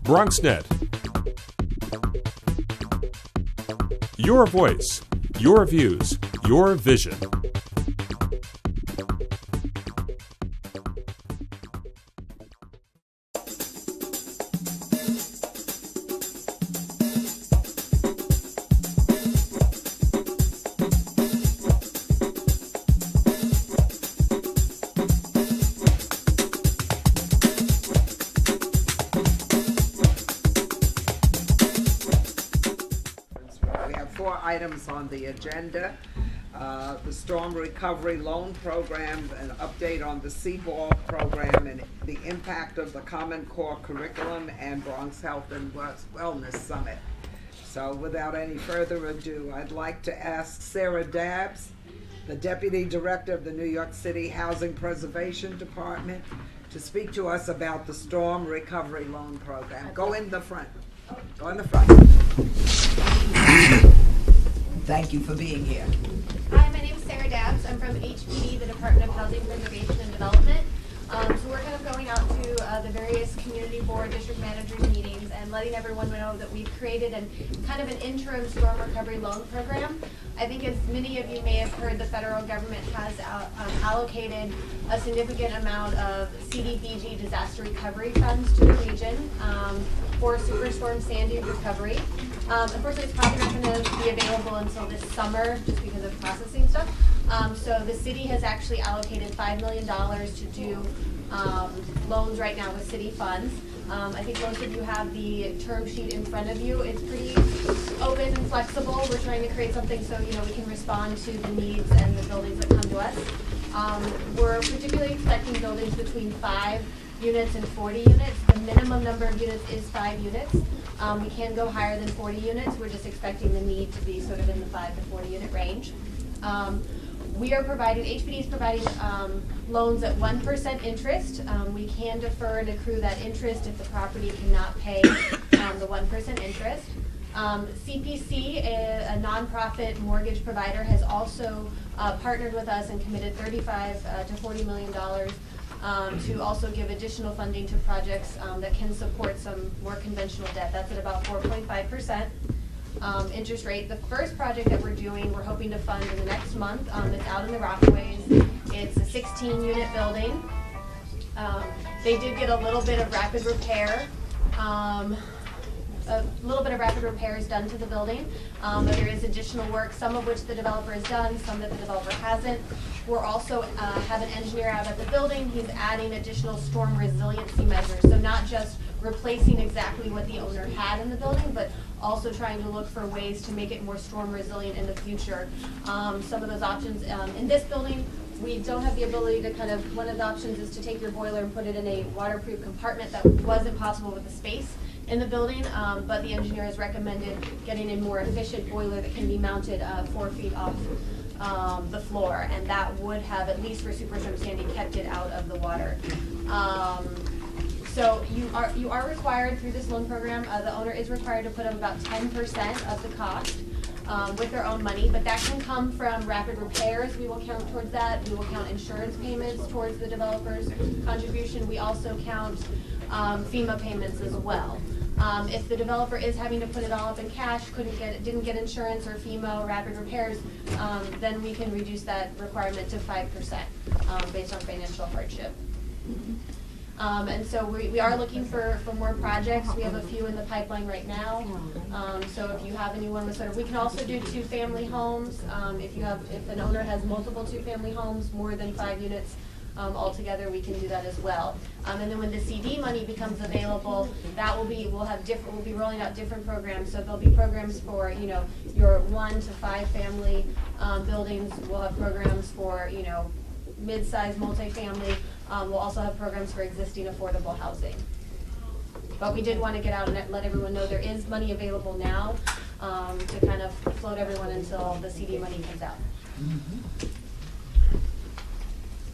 BRONXNET. Your voice, your views, your vision. Items on the agenda, the Storm Recovery Loan Program, an update on the CBALL program and the impact of the Common Core Curriculum, and Bronx Health and Wellness Summit. So without any further ado, I'd like to ask Sarah Dabbs, the Deputy Director of the New York City Housing Preservation Department, to speak to us about the Storm Recovery Loan Program. Go in the front. Go in the front. Thank you for being here. Hi, my name is Sarah Dabbs. I'm from HPD, the Department of Housing Preservation and Development. So we're kind of going out to the various community board district managers meetings and letting everyone know that we've created kind of an interim storm recovery loan program. I think as many of you may have heard, the federal government has allocated a significant amount of CDBG disaster recovery funds to the region for Superstorm Sandy recovery. Unfortunately, it's probably not going to be available until this summer just because of processing stuff. So the city has actually allocated $5 million to do loans right now with city funds. I think most of you have the term sheet in front of you. It's pretty open and flexible. We're trying to create something so we can respond to the needs and the buildings that come to us. We're particularly expecting buildings between 5 units and 40 units. The minimum number of units is 5 units. We can go higher than 40 units. We're just expecting the need to be sort of in the 5 to 40 unit range. We are providing, HPD is providing loans at 1% interest. We can defer and accrue that interest if the property cannot pay the 1% interest. CPC, a nonprofit mortgage provider, has also partnered with us and committed $35 to $40 million to also give additional funding to projects that can support some more conventional debt. That's at about 4.5% interest rate. The first project that we're doing, we're hoping to fund in the next month. It's out in the Rockaways. It's a 16-unit building. They did get a little bit of rapid repair. A little bit of rapid repairs done to the building, but there is additional work, some of which the developer has done, some that the developer hasn't. We're also have an engineer out at the building. He's adding additional storm resiliency measures, so not just replacing exactly what the owner had in the building, but also trying to look for ways to make it more storm resilient in the future. Some of those options in this building, we don't have the ability to one of the options is to take your boiler and put it in a waterproof compartment. That wasn't possible with the space in the building, but the engineer has recommended getting a more efficient boiler that can be mounted 4 feet off the floor, and that would have, at least for Superstorm Sandy, kept it out of the water. So you are required through this loan program, the owner is required to put up about 10% of the cost with their own money, but that can come from rapid repairs. We will count towards that. We will count insurance payments towards the developer's contribution. We also count FEMA payments as well. If the developer is having to put it all up in cash, didn't get insurance or FEMA or rapid repairs, then we can reduce that requirement to 5% based on financial hardship. And so we are looking for more projects. We have a few in the pipeline right now. So if you have anyone with we can also do 2-family homes. If an owner has multiple 2-family homes, more than 5 units, altogether, we can do that as well. And then when the CD money becomes available, we'll be rolling out different programs. So there'll be programs for your 1 to 5 family buildings. We'll have programs for mid-sized multifamily. We'll also have programs for existing affordable housing. But we did want to get out and let everyone know there is money available now to kind of float everyone until the CD money comes out. Mm-hmm.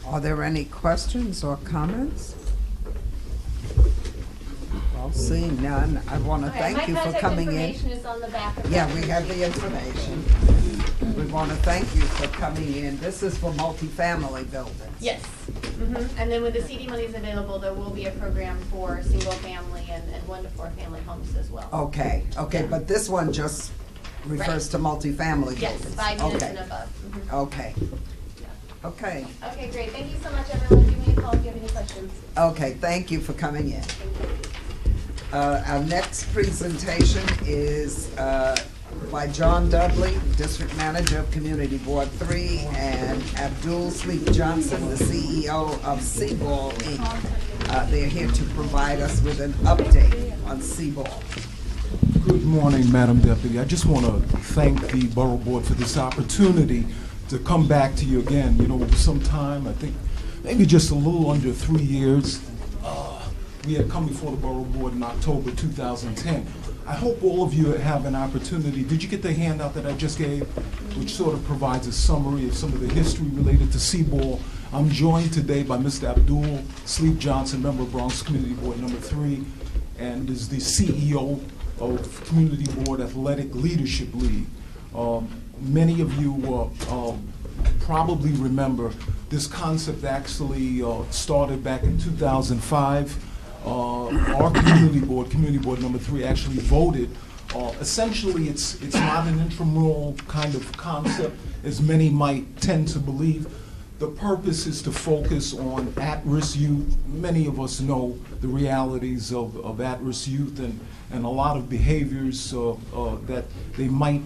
Are there any questions or comments? Well, seeing none, I want to thank you for coming in. My contact information is on the back of we have the information. We want to thank you for coming in. This is for multifamily buildings. Yes. And then when the CD money is available, there will be a program for single family and 1 to 4 family homes as well. Okay, but this one just refers to multifamily Yes, buildings. 5 units and above. Okay. Yeah. Okay. Okay, great. Thank you so much, everyone. Give me a call if you have any questions. Okay, thank you for coming in. Thank you. Our next presentation is by John Dudley, District Manager of Community Board 3, and Abdul Sleep Johnson, the CEO of Seaball Inc. They're here to provide us with an update on Seaball. Good morning, Madam Deputy. I just want to thank the Borough Board for this opportunity to come back to you again. You know, sometime, I think maybe just a little under 3 years, we had come before the Borough Board in October 2010. I hope all of you have an opportunity. Did you get the handout that I just gave, which sort of provides a summary of some of the history related to Seaball? I'm joined today by Mr. Abdul Sleep Johnson, member of Bronx Community Board number 3, and is the CEO of Community Board Athletic Leadership League. Many of you probably remember this concept actually started back in 2005. Our Community Board number 3, actually voted. Essentially, it's not an intramural kind of concept, as many might tend to believe. The purpose is to focus on at-risk youth. Many of us know the realities of at-risk youth and a lot of behaviors that they might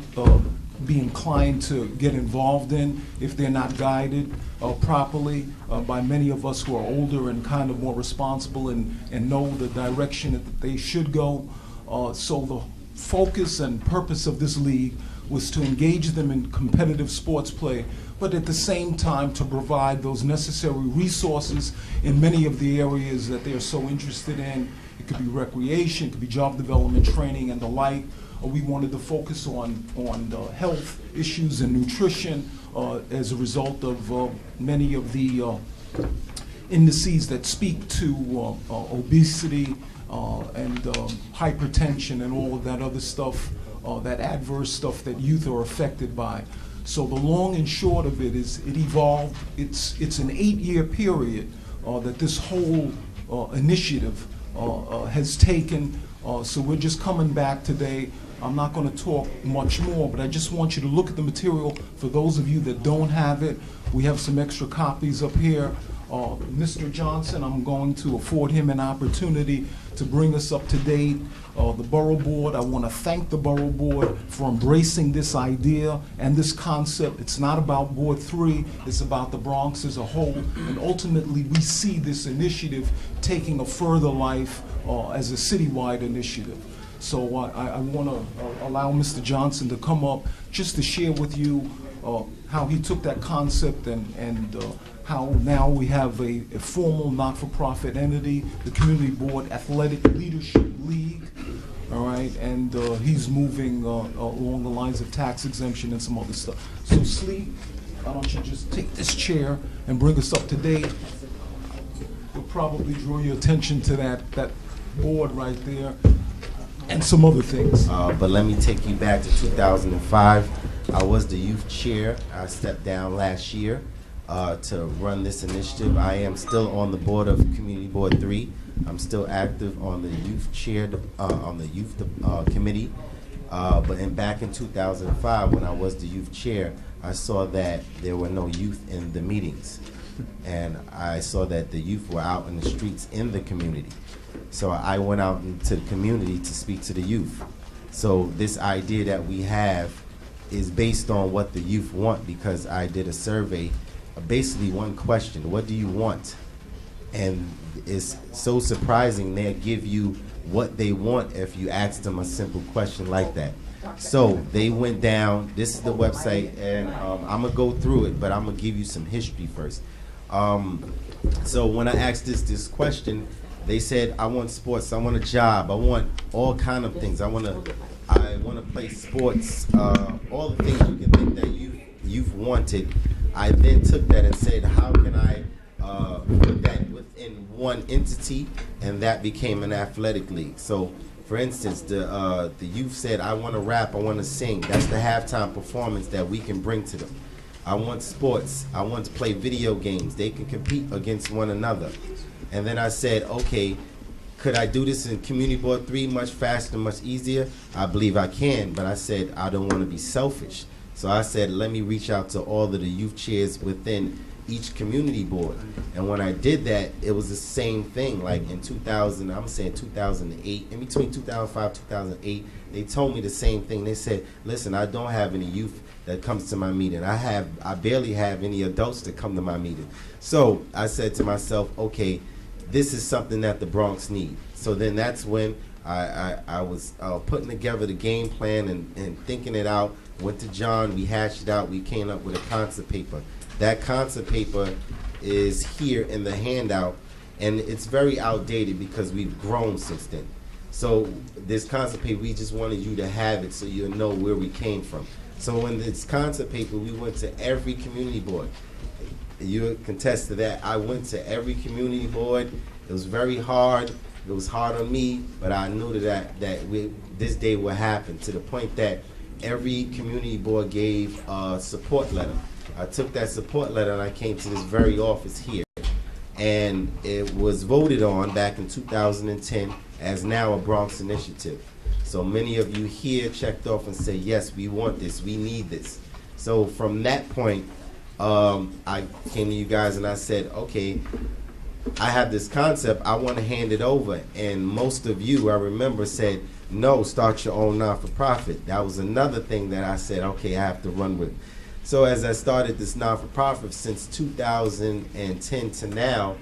be inclined to get involved in if they're not guided properly by many of us who are older and kind of more responsible and know the direction that they should go. So the focus and purpose of this league was to engage them in competitive sports play, but at the same time to provide those necessary resources in many of the areas that they are so interested in. It could be recreation, it could be job development, training, and the like. We wanted to focus on health issues and nutrition as a result of many of the indices that speak to obesity and hypertension and all of that other stuff, that adverse stuff that youth are affected by. So the long and short of it is it evolved. It's an 8-year period that this whole initiative has taken. So we're just coming back today. I'm not going to talk much more, but I just want you to look at the material. For those of you that don't have it, we have some extra copies up here. Mr. Johnson, I'm going to afford him an opportunity to bring us up to date. The Borough Board, I want to thank the Borough Board for embracing this idea and this concept. It's not about Board 3, it's about the Bronx as a whole. And ultimately, we see this initiative taking a further life as a citywide initiative. So I want to allow Mr. Johnson to come up just to share with you how he took that concept and how now we have a formal not-for-profit entity, the Community Board Athletic Leadership League, all right, and he's moving along the lines of tax exemption and some other stuff. So Sleep, why don't you just take this chair and bring us up to date? We'll probably draw your attention to that board right there and some other things. But let me take you back to 2005. I was the youth chair. I stepped down last year to run this initiative. I am still on the board of Community Board 3. I'm still active on the youth chair, on the youth committee. But back in 2005, when I was the youth chair, I saw that there were no youth in the meetings. And I saw that the youth were out in the streets in the community. So I went out into the community to speak to the youth. So this idea that we have is based on what the youth want, because I did a survey, basically one question: what do you want? And it's so surprising they give you what they want if you ask them a simple question like that. So they went down, this is the website, and I'm gonna go through it, but I'm gonna give you some history first. So when I asked this question, they said, I want sports, I want a job, I want all kind of things. I want to play sports, all the things you can think that you've wanted. I then took that and said, how can I put that within one entity? And that became an athletic league. So For instance, the youth said, I want to rap, I want to sing. That's the halftime performance that we can bring to them. I want sports. I want to play video games. They can compete against one another. And then I said, okay, could I do this in Community Board 3 much faster, much easier? I believe I can, but I said I don't want to be selfish. So I said, let me reach out to all of the youth chairs within each community board. And when I did that, it was the same thing. Like in 2000, I'm saying 2008, in between 2005, 2008, they told me the same thing. They said, listen, I don't have any youth that comes to my meeting. I barely have any adults that come to my meeting. So I said to myself, okay, this is something that the Bronx need. So then that's when I was putting together the game plan and thinking it out. Went to John, we hashed it out, we came up with a concept paper. That concept paper is here in the handout, and it's very outdated because we've grown since then. So this concept paper, we just wanted you to have it so you'll know where we came from. So in this concept paper, we went to every community board. You contest to that. I went to every community board. It was very hard. It was hard on me, but I knew that this day would happen, to the point that every community board gave a support letter. I took that support letter and I came to this very office here. And it was voted on back in 2010 as now a Bronx initiative. So many of you here checked off and said, yes, we want this, we need this. So from that point, I came to you guys and I said, okay, I have this concept, I want to hand it over. And most of you, I remember, said, no, start your own non-for-profit. That was another thing that I said, okay, I have to run with. So as I started this non-for-profit since 2010 to now,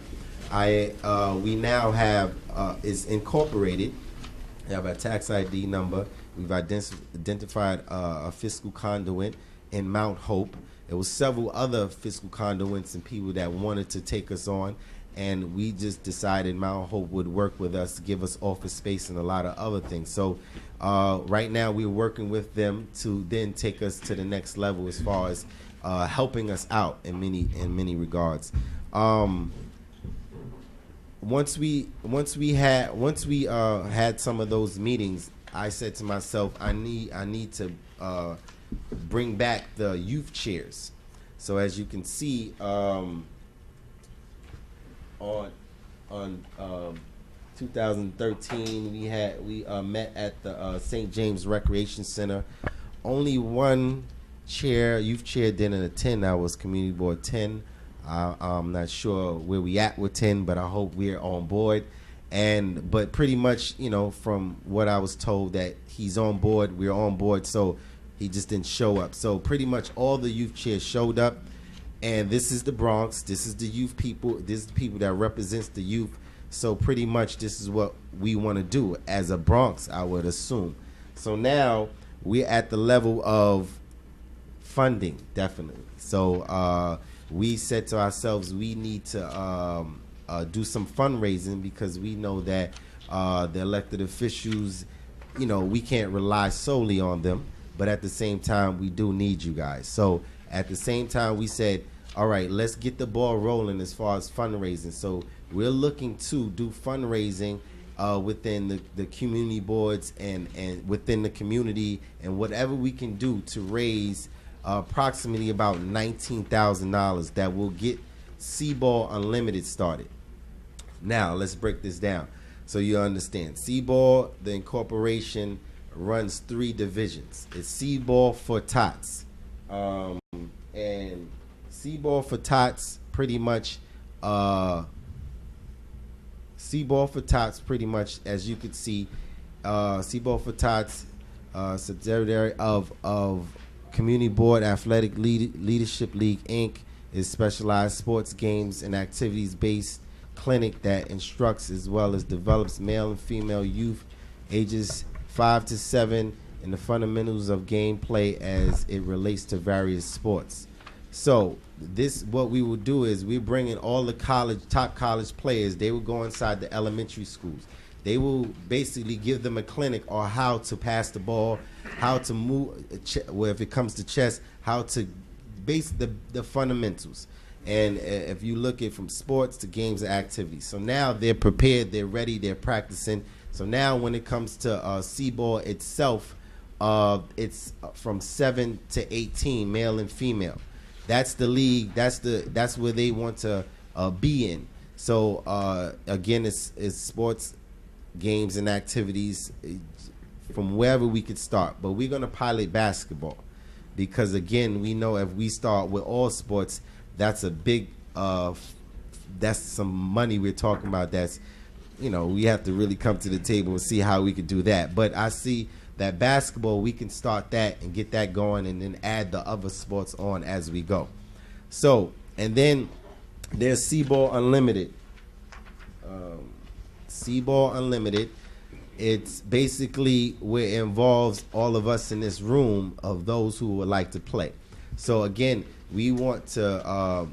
we now have, is incorporated. We have a tax ID number. We've identified a fiscal conduit in Mount Hope. There was several other fiscal conduits and people that wanted to take us on, and we just decided Mount Hope would work with us to give us office space and a lot of other things. So right now we're working with them to then take us to the next level as far as helping us out in many regards. Once we had some of those meetings, I said to myself, I need to bring back the youth chairs. So as you can see, on 2013, we met at the St. James Recreation Center. Only one youth chair didn't attend. That was Community Board 10. I'm not sure where we at with 10, but I hope we're on board. But pretty much, from what I was told, that he's on board, we're on board, so he just didn't show up. So pretty much all the youth chairs showed up, and this is the Bronx, this is the youth people, this is the people that represents the youth. So pretty much this is what we want to do as a Bronx, I would assume. So now we're at the level of funding, definitely. So we said to ourselves, we need to do some fundraising, because we know that the elected officials, we can't rely solely on them, but at the same time, we do need you guys. So at the same time, we said, all right, let's get the ball rolling as far as fundraising. So we're looking to do fundraising within the community boards and within the community, and whatever we can do to raise approximately about $19,000 that will get C-Ball Unlimited started. Now, let's break this down so you understand. C-Ball, the incorporation, runs 3 divisions. It's C-Ball for Tots. And C-Ball for Tots pretty much, C-Ball for Tots pretty much, as you could see, C-Ball for Tots, subsidiary of Community Board Athletic Leadership League, Inc., is specialized sports, games, and activities-based clinic that instructs as well as develops male and female youth ages 5 to 7 in the fundamentals of gameplay as it relates to various sports. So what we will do is we're bringing all the top college players. They will go inside the elementary schools. They will basically give them a clinic on how to pass the ball, how to move, well, if it comes to chess, how to base the fundamentals. And if you look at from sports to games and activities. So now they're prepared, they're ready, they're practicing So now when it comes to C-ball itself, it's from 7 to 18, male and female. That's the league. That's where they want to be in. So again, it's sports, games, and activities from wherever we could start. But we're going to pilot basketball because, again, we know if we start with all sports, that's a big, that's some money we're talking about. That's, we have to really come to the table and see how we could do that. But I see that basketball, we can start that and get that going and then add the other sports on as we go. So, and then there's C-Ball Unlimited. C-Ball Unlimited, it's basically where it involves all of us in this room of those who would like to play. So again, we want to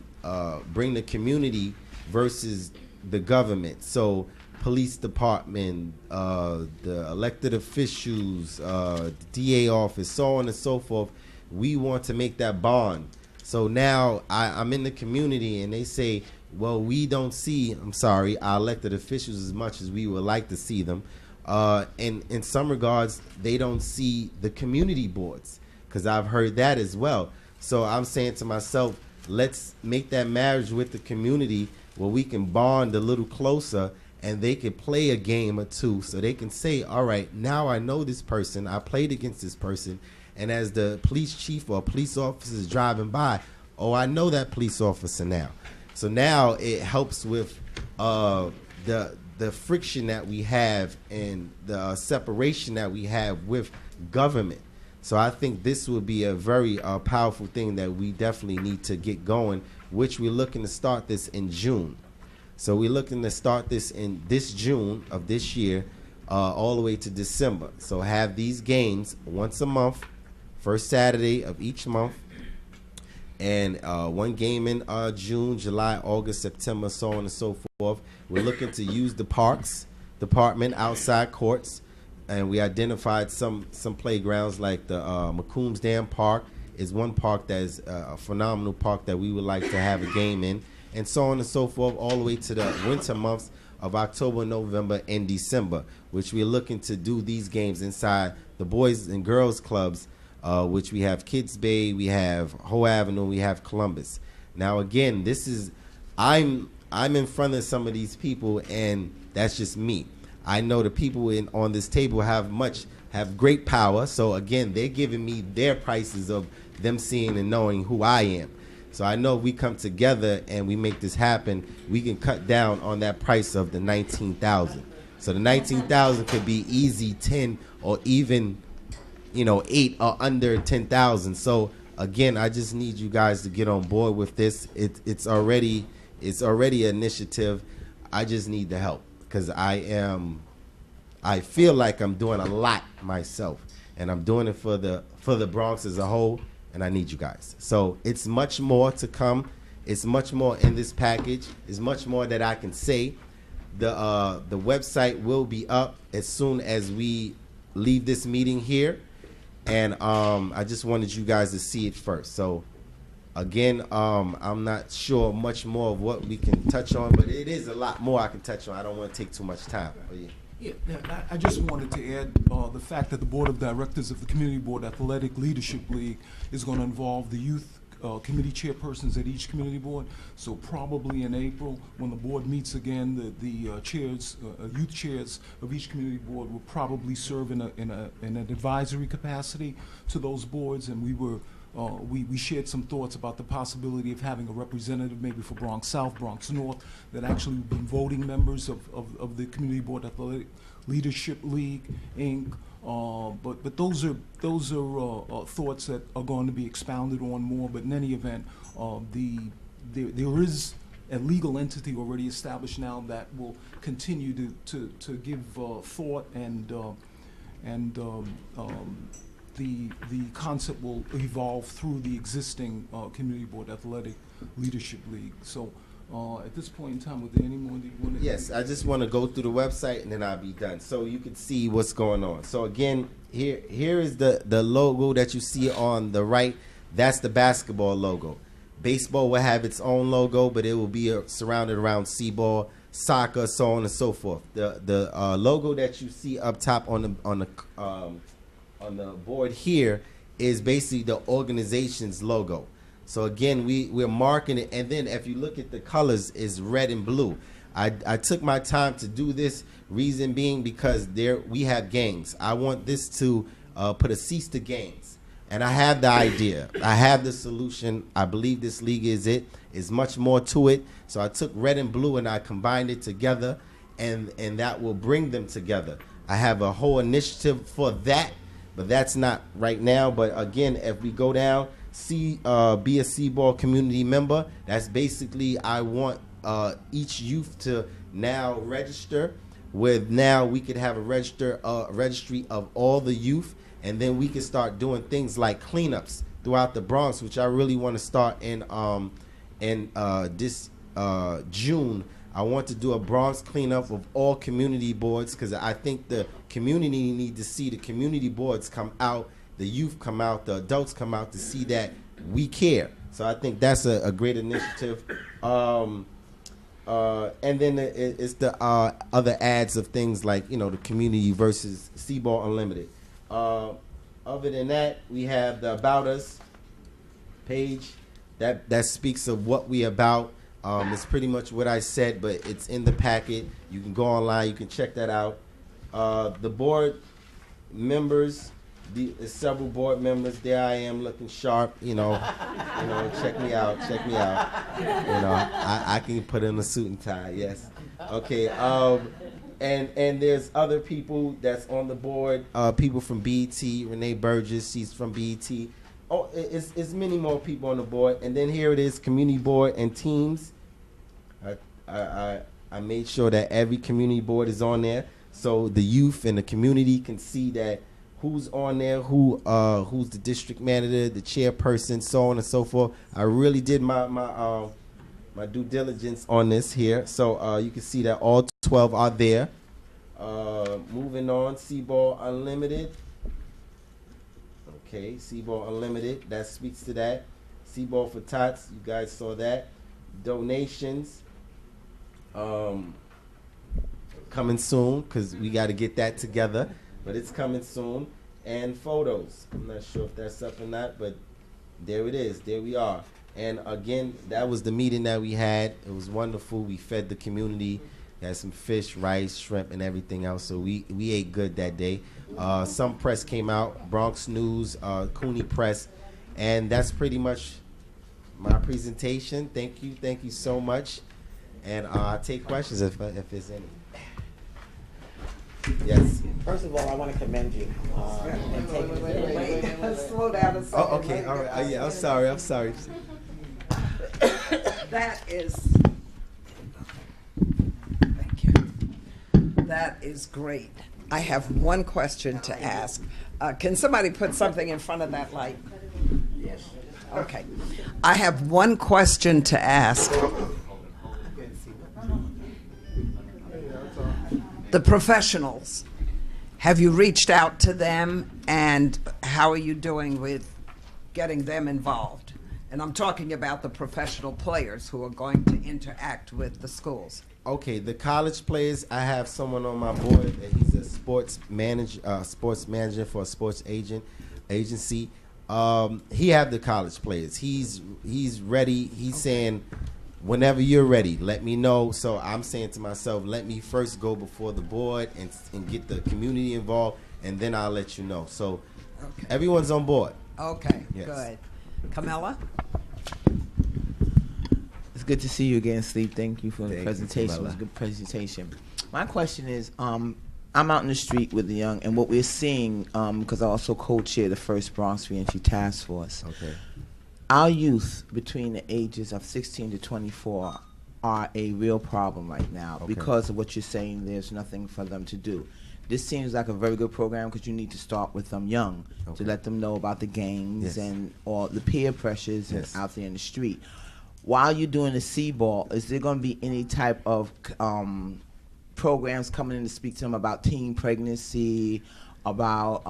bring the community versus the government. So police department, the elected officials, the DA office, so on and so forth. We want to make that bond. So now I'm in the community and they say, well, we don't see, our elected officials as much as we would like to see them. And in some regards, they don't see the community boards, because I've heard that as well. So I'm saying to myself, let's make that marriage with the community where we can bond a little closer and they can play a game or two so they can say, all right, now I know this person, I played against this person, and as the police chief or police officer is driving by, oh, I know that police officer now. So now it helps with the friction that we have and the separation that we have with government. So I think this would be a very powerful thing that we definitely need to get going, which we're looking to start this in June. So we're looking to start this in this June of this year, all the way to December. So have these games once a month, first Saturday of each month, and one game in June, July, August, September, so on and so forth. We're looking to use the parks department, outside courts, and we identified some playgrounds like the McCombs Dam Park is one park that is a phenomenal park that we would like to have a game in, and so on and so forth, all the way to the winter months of October, November, and December, which we're looking to do these games inside the Boys and Girls Clubs, which we have Kids Bay, we have Hoe Avenue, we have Columbus. Now again, this is, I'm in front of some of these people, and that's just me. I know the people on this table have great power, so again, they're giving me their prices of them seeing and knowing who I am. So I know if we come together and we make this happen, we can cut down on that price of the $19,000. So the $19,000 could be easy 10 or even 8 or under 10,000. So again, I just need you guys to get on board with this. It's already an initiative. I just need the help because I feel like I'm doing a lot myself, and I'm doing it for the Bronx as a whole, and I need you guys. So it's much more to come. It's much more in this package. It's much more that I can say. The website will be up as soon as we leave this meeting here. And I just wanted you guys to see it first. So, again, I'm not sure much more of what we can touch on, but it is a lot more I can touch on. I don't want to take too much time. Yeah, I just wanted to add the fact that the Board of Directors of the Community Board Athletic Leadership League is going to involve the youth committee chairpersons at each community board. So probably in April, when the board meets again, the chairs, youth chairs of each community board will probably serve in an advisory capacity to those boards. And we shared some thoughts about the possibility of having a representative, maybe for Bronx South, Bronx North, that actually would be voting members of the Community Board Athletic Leadership League, Inc. But those are thoughts that are going to be expounded on more. But in any event, there is a legal entity already established now that will continue to give thought, and the concept will evolve through the existing Community Board Athletic Leadership League. So at this point in time, were there any more that you want to? Yes, I just want to go through the website and then I'll be done, so you can see what's going on. So again, here is the logo that you see on the right. That's the basketball logo. Baseball will have its own logo, but it will be surrounded around C-ball. soccer, so on and so forth. The logo that you see up top on the board here is basically the organization's logo. So again, we're marking it, and then if you look at the colors, is red and blue. I took my time to do this, reason being because we have gangs. I want this to put a cease to gangs. And I have the idea. I have the solution. I believe this league is it. There's much more to it. So I took red and blue and I combined it together, and that will bring them together. I have a whole initiative for that, but that's not right now. But again, if we go down, be a C-ball community member, that's basically I want each youth to now register. With now we could have a registry of all the youth, and then we can start doing things like cleanups throughout the Bronx, which I really want to start in this June. I want to do a Bronx cleanup of all community boards, because I think the community need to see the community boards come out, the youth come out, the adults come out to see that we care. So I think that's a great initiative. And then it's the other ads of things like, the community versus C-Ball Unlimited. Other than that, we have the About Us page that speaks of what we about. It's pretty much what I said, but it's in the packet. You can go online, you can check that out. The board members, there's several board members. There I am looking sharp, check me out. I can put in a suit and tie, yes. Okay, and there's other people that's on the board, people from BET, Renee Burgess, she's from BET. Oh, it's many more people on the board. And then here it is, community board and teams. I made sure that every community board is on there, so the youth and the community can see that who's on there, who's the district manager, the chairperson, so on and so forth. I really did my due diligence on this here, so you can see that all 12 are there. Moving on, C-Ball Unlimited. Okay, C-Ball Unlimited, that speaks to that. C-Ball for Tots, you guys saw that. Donations, coming soon, because we got to get that together, but it's coming soon. And photos, I'm not sure if that's up or not, but there it is, there we are. And again, that was the meeting that we had. It was wonderful. We fed the community, had some fish, rice, shrimp, and everything else, so we ate good that day. Some press came out, Bronx News, Cooney Press, and that's pretty much my presentation. Thank you so much. And I'll take questions if there's any. Yes. First of all, I want to commend you. Wait. Slow down a second. Oh, okay. All right. Yeah, I'm sorry. That is, thank you. That is great. I have one question to ask. Can somebody put something in front of that light? Yes. Okay. I have one question to ask. The professionals, have you reached out to them, and how are you doing with getting them involved? And I'm talking about the professional players who are going to interact with the schools. Okay, the college players, I have someone on my board, and he's a sports manager for a sports agency. He have the college players. He's ready. He's saying, whenever you're ready, let me know. So I'm saying to myself, let me first go before the board and get the community involved, and then I'll let you know. So everyone's on board. Okay, yes. Good. Camilla? It's good to see you again, Steve. Thank you for the Thank presentation. you, It was a good presentation. My question is, I'm out in the street with the young, and what we're seeing, because I also co-chair the first Bronx Reentry Task Force. Okay. Our youth between the ages of 16 to 24 are a real problem right now. Okay. Because of what you're saying, there's nothing for them to do. This seems like a very good program, because you need to start with them young, to let them know about the gangs and all the peer pressures out there in the street. While you're doing the C-Ball, is there going to be any type of programs coming in to speak to them about teen pregnancy, about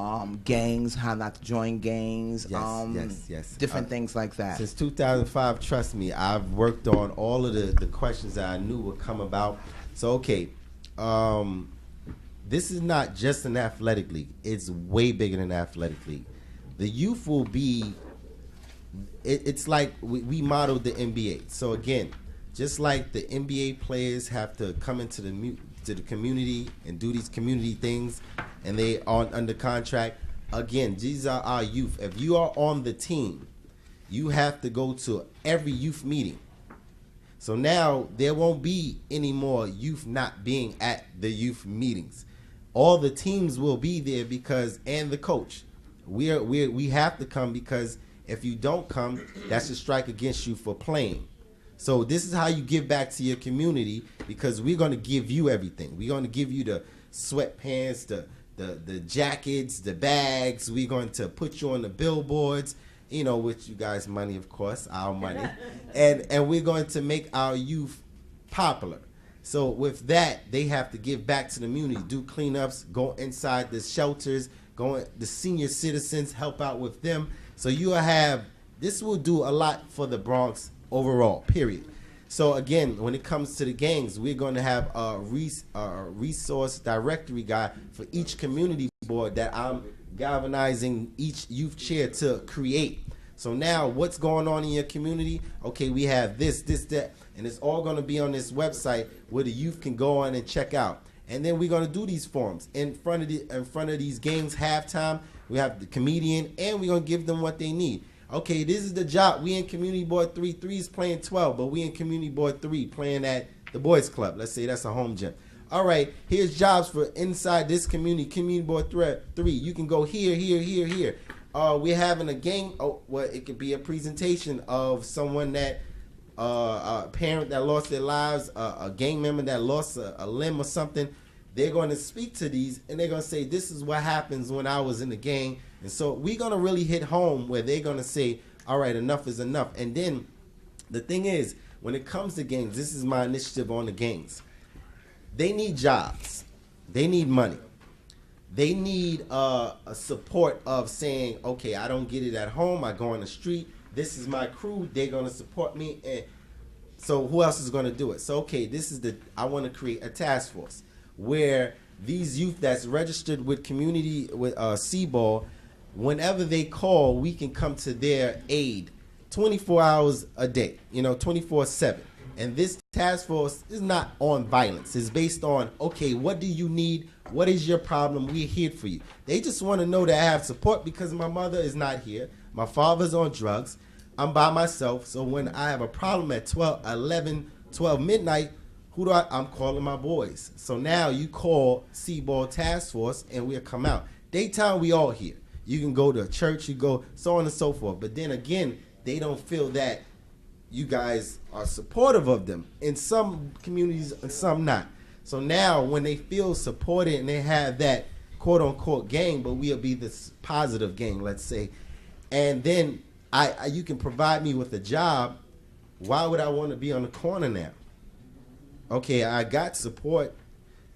gangs, how not to join gangs, yes. Different things like that? Since 2005, trust me, I've worked on all of the questions that I knew would come about So, okay, this is not just an athletic league. It's way bigger than an athletic league. The youth will be, it's like we modeled the NBA. So again, just like the NBA players have to come into the community and do these community things, and they are under contract, again, these are our youth. If you are on the team, you have to go to every youth meeting. So now there won't be any more youth not being at the youth meetings. All the teams will be there because, and the coach, we have to come, because if you don't come, that's a strike against you for playing. So this is how you give back to your community, because we're going to give you everything. We're going to give you the sweatpants, the jackets, the bags. We're going to put you on the billboards, you know, with you guys' money, of course, our money. And we're going to make our youth popular. So with that, they have to give back to the community, do cleanups, go inside the shelters, the senior citizens, help out with them. So you have, this will do a lot for the Bronx overall, period. So again, when it comes to the gangs, we're going to have a resource directory guide for each community board that I'm galvanizing each youth chair to create. So now what's going on in your community? Okay, we have this, that, and it's all going to be on this website where the youth can go on and check out. And then we're going to do these forums in front of these games, halftime. We have the comedian, and we're going to give them what they need. Okay, this is the job. We in Community Board 3. 3 is playing 12, but we in Community Board 3 playing at the Boys Club. Let's say that's a home gym. All right, here's jobs for inside this Community Board 3. You can go here, here, here, here. We're having a game. Oh, well, it could be a presentation of someone that, a parent that lost their lives, a gang member that lost a limb or something. They're going to speak to these, and they're going to say, this is what happens when I was in the gang. And so we're going to really hit home where they're going to say, all right, enough is enough. And then the thing is, when it comes to gangs, this is my initiative on the gangs. They need jobs. They need money. They need a support of saying, okay, I don't get it at home. I go on the street. This is my crew. They're going to support me. And so who else is going to do it? So, okay, I want to create a task force where these youth that's registered with community, with C-Ball, whenever they call, we can come to their aid 24 hours a day, 24/7. And this task force is not on violence. It's based on, okay, what do you need? What is your problem? We're here for you. They just want to know that I have support because my mother is not here. My father's on drugs. I'm by myself. So when I have a problem at 12 midnight, I'm calling my boys. So now you call C-Ball Task Force and we'll come out. Daytime, we all here. You can go to church, you go, so on and so forth. But then again, they don't feel that you guys are supportive of them. In some communities and some not. So now when they feel supported and they have that quote-unquote gang, but we'll be this positive gang, let's say, and then you can provide me with a job, why would I want to be on the corner now? Okay, I got support.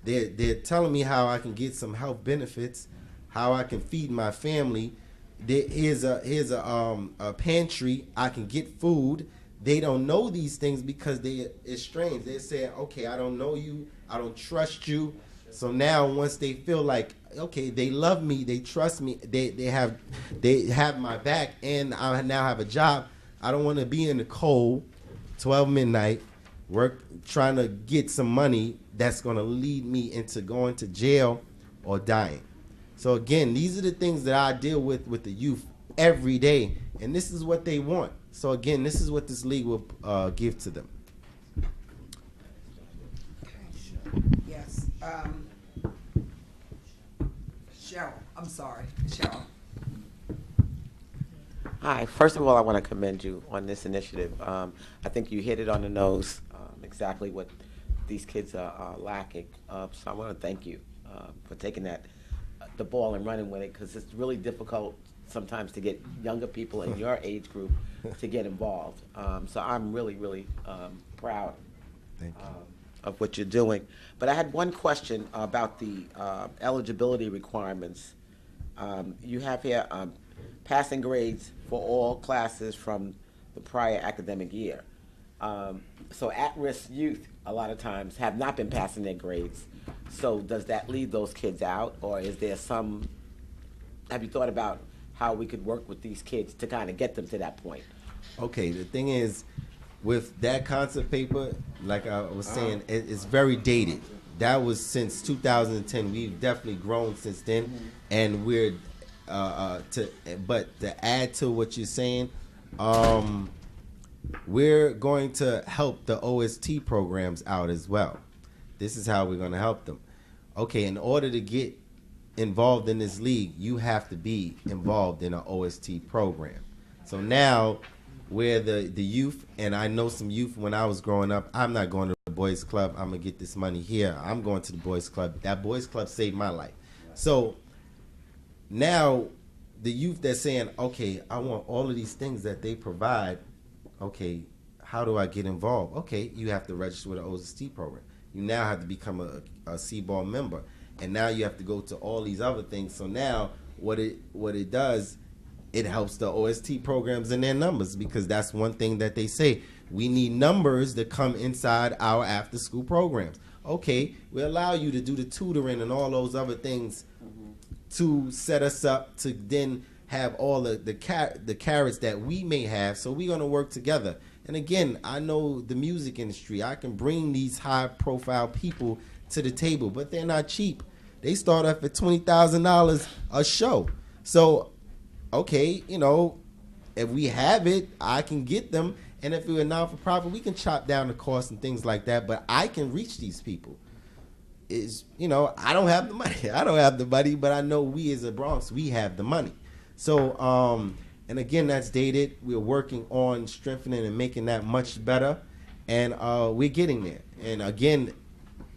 They're telling me how I can get some health benefits, how I can feed my family. Here's a pantry. I can get food. They don't know these things because it's strange. They're saying, okay, I don't know you. I don't trust you. So now once they feel like, okay, they love me, they trust me, they have my back, and I now have a job. I don't want to be in the cold, 12 midnight, work trying to get some money that's going to lead me into going to jail or dying. So again, these are the things that I deal with the youth every day, and this is what they want. So again, this is what this league will give to them. Yes. Cheryl, I'm sorry, Cheryl. Hi. First of all, I want to commend you on this initiative. I think you hit it on the nose, exactly what these kids are lacking. So I want to thank you for taking the ball and running with it, because it's really difficult sometimes to get younger people in your age group to get involved. So I'm really, really proud of what you're doing. But I had one question about the eligibility requirements. You have here passing grades for all classes from the prior academic year. So at-risk youth, a lot of times, have not been passing their grades. So does that leave those kids out, or is there some, have you thought about how we could work with these kids to kind of get them to that point? Okay, the thing is, with that concept paper, like I was saying, it's very dated. That was since 2010. We've definitely grown since then, and we're but to add to what you're saying, we're going to help the OST programs out as well. This is how we're going to help them. Okay, in order to get involved in this league, you have to be involved in an OST program. So now, where the youth, and I know some youth when I was growing up, I'm not going to the boys club, I'm going to get this money here. I'm going to the boys club. That boys club saved my life. So now the youth that's saying, okay, I want all of these things that they provide, okay, how do I get involved? Okay, you have to register with an OST program. You now have to become a C-ball member. And now you have to go to all these other things. So now what it does, it helps the OST programs in their numbers, because that's one thing that they say. We need numbers that come inside our after-school programs. Okay, we allow you to do the tutoring and all those other things to set us up to then have all the carrots that we may have. So we're going to work together. And again, I know the music industry. I can bring these high-profile people to the table, but they're not cheap. They start off at $20,000 a show. So okay, you know, if we have it, I can get them. And if we're not-for-profit, we can chop down the cost and things like that. But I can reach these people. You know, I don't have the money. I don't have the money, but I know we as a Bronx, we have the money. So, and again, that's dated. We're working on strengthening and making that much better. And we're getting there. And again,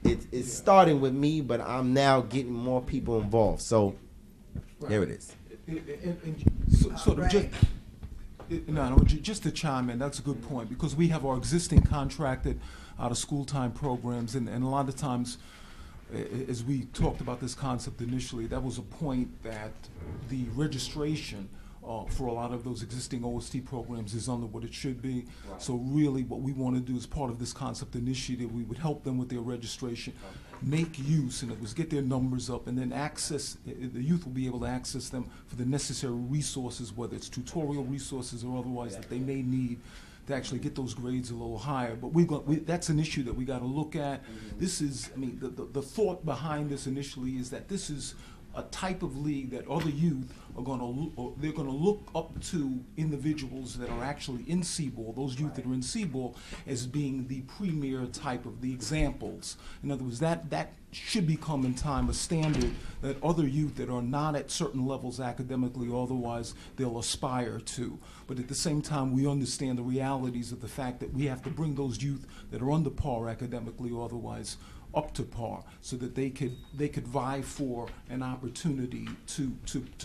it's starting with me, but I'm now getting more people involved. So, there it is. Just to chime in, that's a good point, because we have our existing contracted out-of-school time programs, and a lot of times, as we talked about this concept initially, that was a point that the registration for a lot of those existing OST programs is under what it should be. Right. So really what we want to do as part of this concept initiative, we would help them with their registration, make use, and it was get their numbers up, and then access, the youth will be able to access them for the necessary resources, whether it's tutorial resources or otherwise that they may need to actually get those grades a little higher. But that's an issue that we got to look at. This is, I mean, the thought behind this initially is that this is a type of league that other youth are going to they're going to look up to individuals that are actually in C-ball, those youth that are in C-ball, as being the premier type of the examples. In other words, that should become in time a standard that other youth that are not at certain levels academically or otherwise they'll aspire to. But at the same time, we understand the realities of the fact that we have to bring those youth that are under par academically or otherwise up to par, so that they could vie for an opportunity to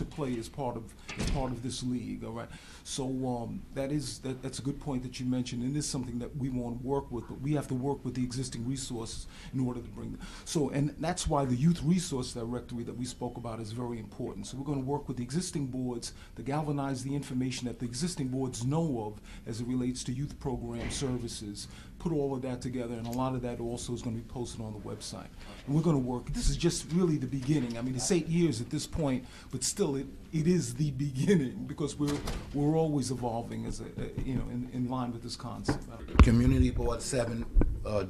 play as part of this league. All right. So that's a good point that you mentioned, and it's something that we want to work with. But we have to work with the existing resources in order to bring them. So, and that's why the Youth Resource Directory that we spoke about is very important. So we're going to work with the existing boards to galvanize the information that the existing boards know of as it relates to youth program services. Put all of that together, and a lot of that also is going to be posted on the website. And we're going to work. This is just really the beginning. I mean, it's 8 years at this point, but still, it is the beginning, because we're always evolving as in line with this concept. Community Board 7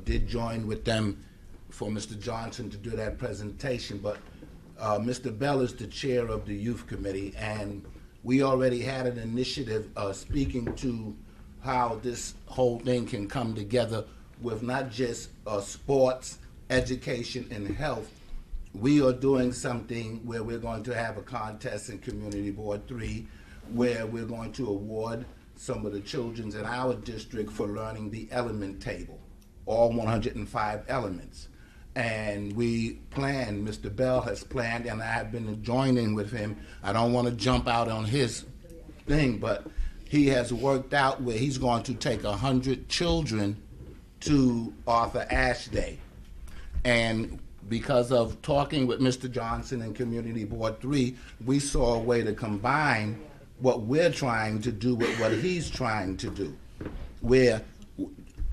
did join with them for Mr. Johnson to do that presentation, but Mr. Bell is the chair of the youth committee, and we already had an initiative speaking to how this whole thing can come together with not just sports, education, and health. We are doing something where we're going to have a contest in Community Board 3 where we're going to award some of the children in our district for learning the element table, all 105 elements. And we planned, Mr. Bell has planned, and I have been joining with him. I don't want to jump out on his thing, but he has worked out where he's going to take 100 children to Arthur Ashe Day. And because of talking with Mr. Johnson and Community Board 3, we saw a way to combine what we're trying to do with what he's trying to do, where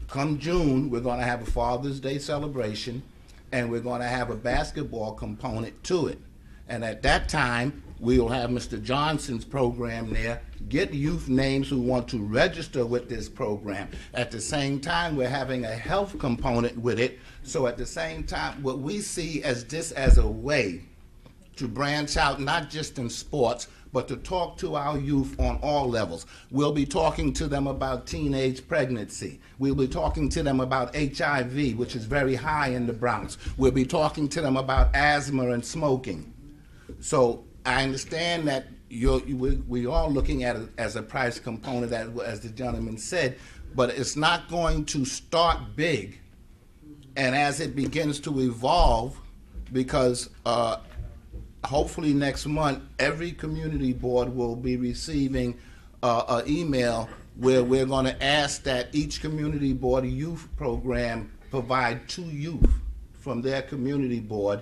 come June, we're going to have a Father's Day celebration, and we're going to have a basketball component to it. And at that time, we will have Mr. Johnson's program there, get youth names who want to register with this program. At the same time, we're having a health component with it. So at the same time, what we see as this as a way to branch out, not just in sports, but to talk to our youth on all levels. We'll be talking to them about teenage pregnancy. We'll be talking to them about HIV, which is very high in the Bronx. We'll be talking to them about asthma and smoking. So I understand that we are looking at it as a price component, as the gentleman said, but it's not going to start big. And as it begins to evolve, because hopefully next month, every community board will be receiving an email where we're going to ask that each community board youth program provide 2 youth from their community board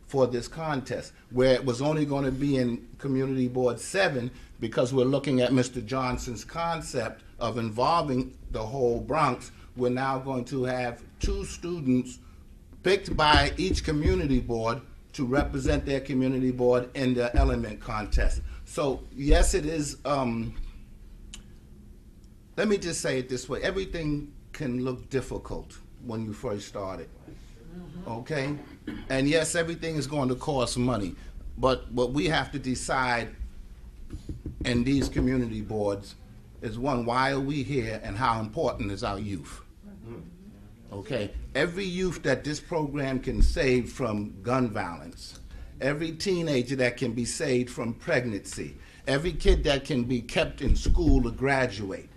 for this contest, where it was only going to be in Community Board 7 because we're looking at Mr. Johnson's concept of involving the whole Bronx. We're now going to have 2 students picked by each community board to represent their community board in the element contest. So yes, it is, let me just say it this way, everything can look difficult when you first start it. Okay? And yes, everything is going to cost money. But what we have to decide in these community boards is, one, why are we here and how important is our youth? Okay? Every youth that this program can save from gun violence, every teenager that can be saved from pregnancy, every kid that can be kept in school to graduate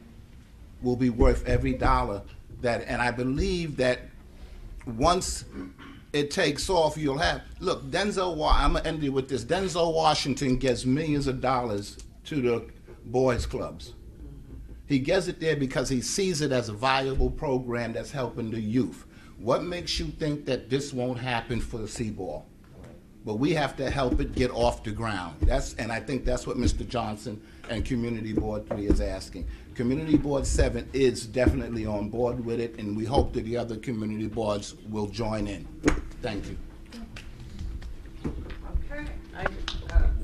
will be worth every dollar that, and I believe that once it takes off, you'll have, look, I'm gonna end it with this. Denzel Washington gets millions of dollars to the boys clubs. He gets it there because he sees it as a viable program that's helping the youth. What makes you think that this won't happen for the C-ball? But we have to help it get off the ground. And I think that's what Mr. Johnson and Community Board 3 is asking. Community Board 7 is definitely on board with it, and we hope that the other community boards will join in. Thank you. Okay.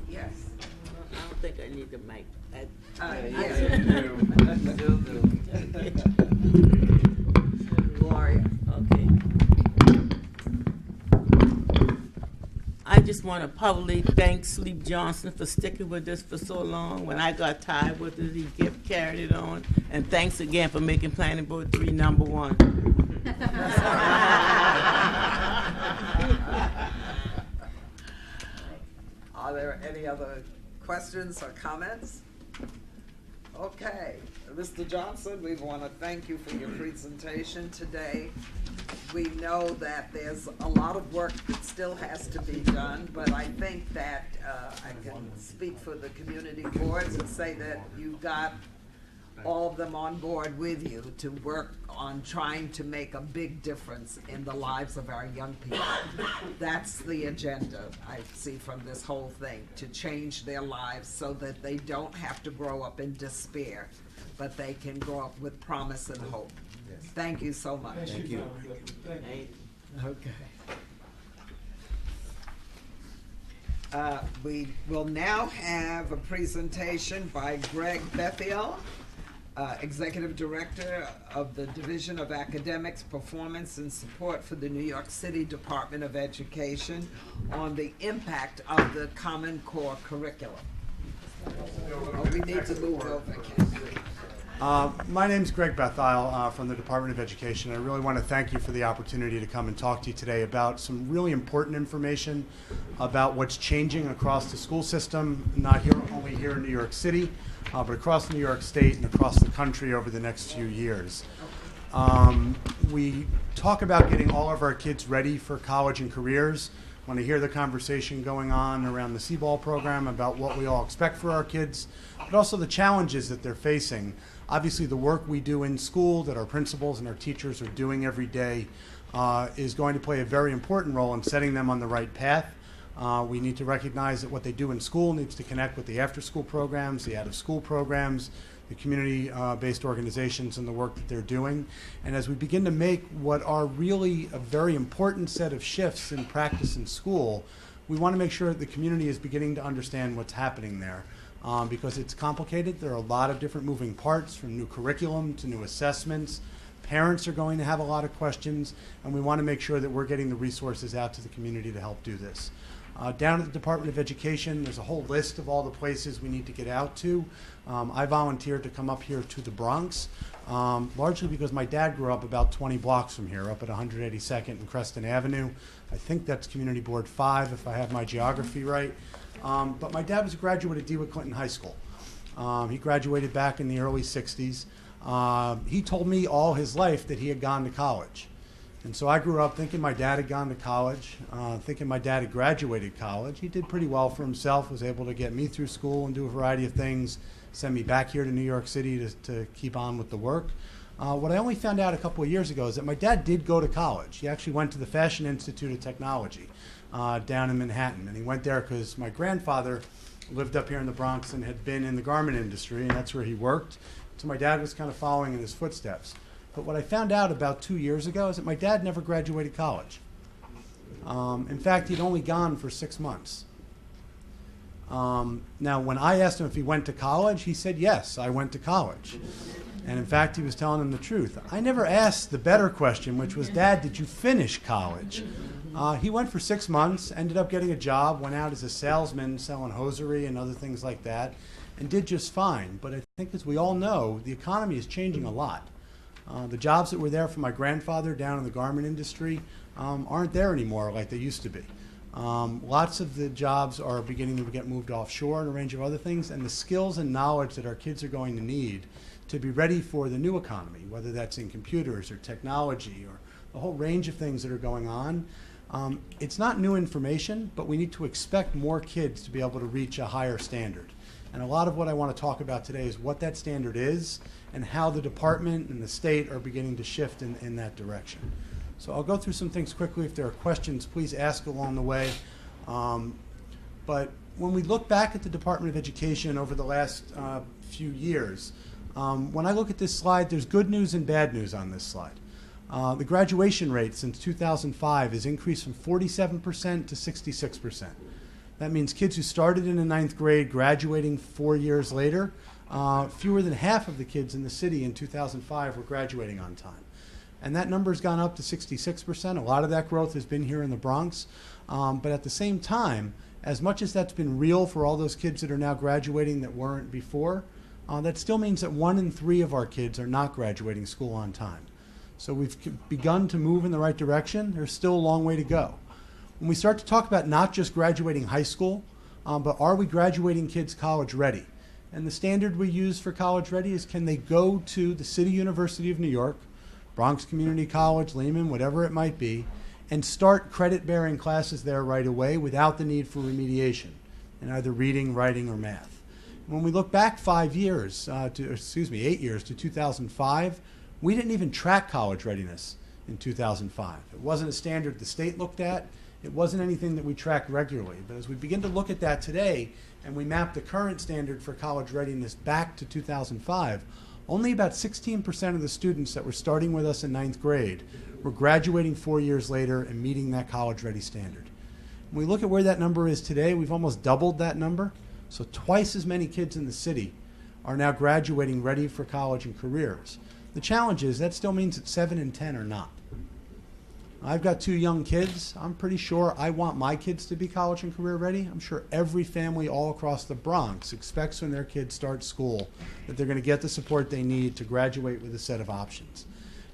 Yes. I don't think I need the mic. Gloria. Okay. I just want to publicly thank Sleep Johnson for sticking with us for so long. When I got tired with it, he carried it on. And thanks again for making Planning Board 3 #1. Are there any other questions or comments? Okay, Mr. Johnson, we want to thank you for your presentation today. We know that there's a lot of work that still has to be done, but I think that I can speak for the community boards and say that you got all of them on board with you to work on trying to make a big difference in the lives of our young people. That's the agenda I see from this whole thing, to change their lives so that they don't have to grow up in despair, but they can grow up with promise and hope. Yes. Thank you so much. Thank you. Okay. We will now have a presentation by Greg Bethiel, Executive Director of the Division of Academics, Performance, and Support for the New York City Department of Education, on the impact of the Common Core curriculum. Oh, we need to move over, Ken. My name is Greg Bethiel from the Department of Education. I really want to thank you for the opportunity to come and talk to you today about some really important information about what's changing across the school system, not only here in New York City, but across New York State and across the country over the next few years. We talk about getting all of our kids ready for college and careers. Want to hear the conversation going on around the C-ball program about what we all expect for our kids, but also the challenges that they're facing. Obviously, the work we do in school that our principals and our teachers are doing every day is going to play a very important role in setting them on the right path. We need to recognize that what they do in school needs to connect with the after-school programs, the out-of-school programs, the community-based organizations and the work that they're doing. And as we begin to make what are really a very important set of shifts in practice in school, we want to make sure that the community is beginning to understand what's happening there. Because it's complicated. There are a lot of different moving parts, from new curriculum to new assessments. Parents are going to have a lot of questions, and we want to make sure that we're getting the resources out to the community to help do this. Down at the Department of Education, there's a whole list of all the places we need to get out to. I volunteered to come up here to the Bronx, largely because my dad grew up about 20 blocks from here, up at 182nd and Creston Avenue. I think that's Community Board 5, if I have my geography right. But my dad was a graduate of DeWitt Clinton High School. He graduated back in the early 60s. He told me all his life that he had gone to college. And so I grew up thinking my dad had gone to college, thinking my dad had graduated college. He did pretty well for himself, was able to get me through school and do a variety of things, send me back here to New York City to keep on with the work. What I only found out a couple of years ago is that my dad did go to college. He actually went to the Fashion Institute of Technology down in Manhattan. And he went there because my grandfather lived up here in the Bronx and had been in the garment industry, and that's where he worked. So my dad was kind of following in his footsteps. But what I found out about 2 years ago is that my dad never graduated college. In fact, he'd only gone for 6 months. Now, when I asked him if he went to college, he said, yes, I went to college. And in fact, he was telling him the truth. I never asked the better question, which was, Dad, did you finish college? He went for 6 months, ended up getting a job, went out as a salesman selling hosiery and other things like that, and did just fine. But I think, as we all know, the economy is changing a lot. The jobs that were there for my grandfather down in the garment industry aren't there anymore like they used to be. Lots of the jobs are beginning to get moved offshore and a range of other things, and the skills and knowledge that our kids are going to need to be ready for the new economy, whether that's in computers or technology or a whole range of things that are going on. It's not new information, but we need to expect more kids to be able to reach a higher standard. And a lot of what I want to talk about today is what that standard is and how the department and the state are beginning to shift in that direction. So I'll go through some things quickly. If there are questions, please ask along the way. But when we look back at the Department of Education over the last few years, when I look at this slide, there's good news and bad news on this slide. The graduation rate since 2005 has increased from 47% to 66%. That means kids who started in the 9th grade graduating 4 years later, fewer than half of the kids in the city in 2005 were graduating on time. And that number has gone up to 66%. A lot of that growth has been here in the Bronx. But at the same time, as much as that's been real for all those kids that are now graduating that weren't before, that still means that 1 in 3 of our kids are not graduating school on time. So we've begun to move in the right direction. There's still a long way to go. When we start to talk about not just graduating high school, but are we graduating kids college ready? And the standard we use for college ready is, can they go to the City University of New York, Bronx Community College, Lehman, whatever it might be, and start credit-bearing classes there right away without the need for remediation in either reading, writing, or math. When we look back 8 years to 2005, we didn't even track college readiness in 2005. It wasn't a standard the state looked at. It wasn't anything that we tracked regularly. But as we begin to look at that today, and we map the current standard for college readiness back to 2005, only about 16% of the students that were starting with us in 9th grade were graduating 4 years later and meeting that college-ready standard. When we look at where that number is today, we've almost doubled that number. So twice as many kids in the city are now graduating ready for college and careers. The challenge is that still means that 7 in 10 are not. I've got 2 young kids. I'm pretty sure I want my kids to be college and career ready. I'm sure every family all across the Bronx expects when their kids start school that they're going to get the support they need to graduate with a set of options.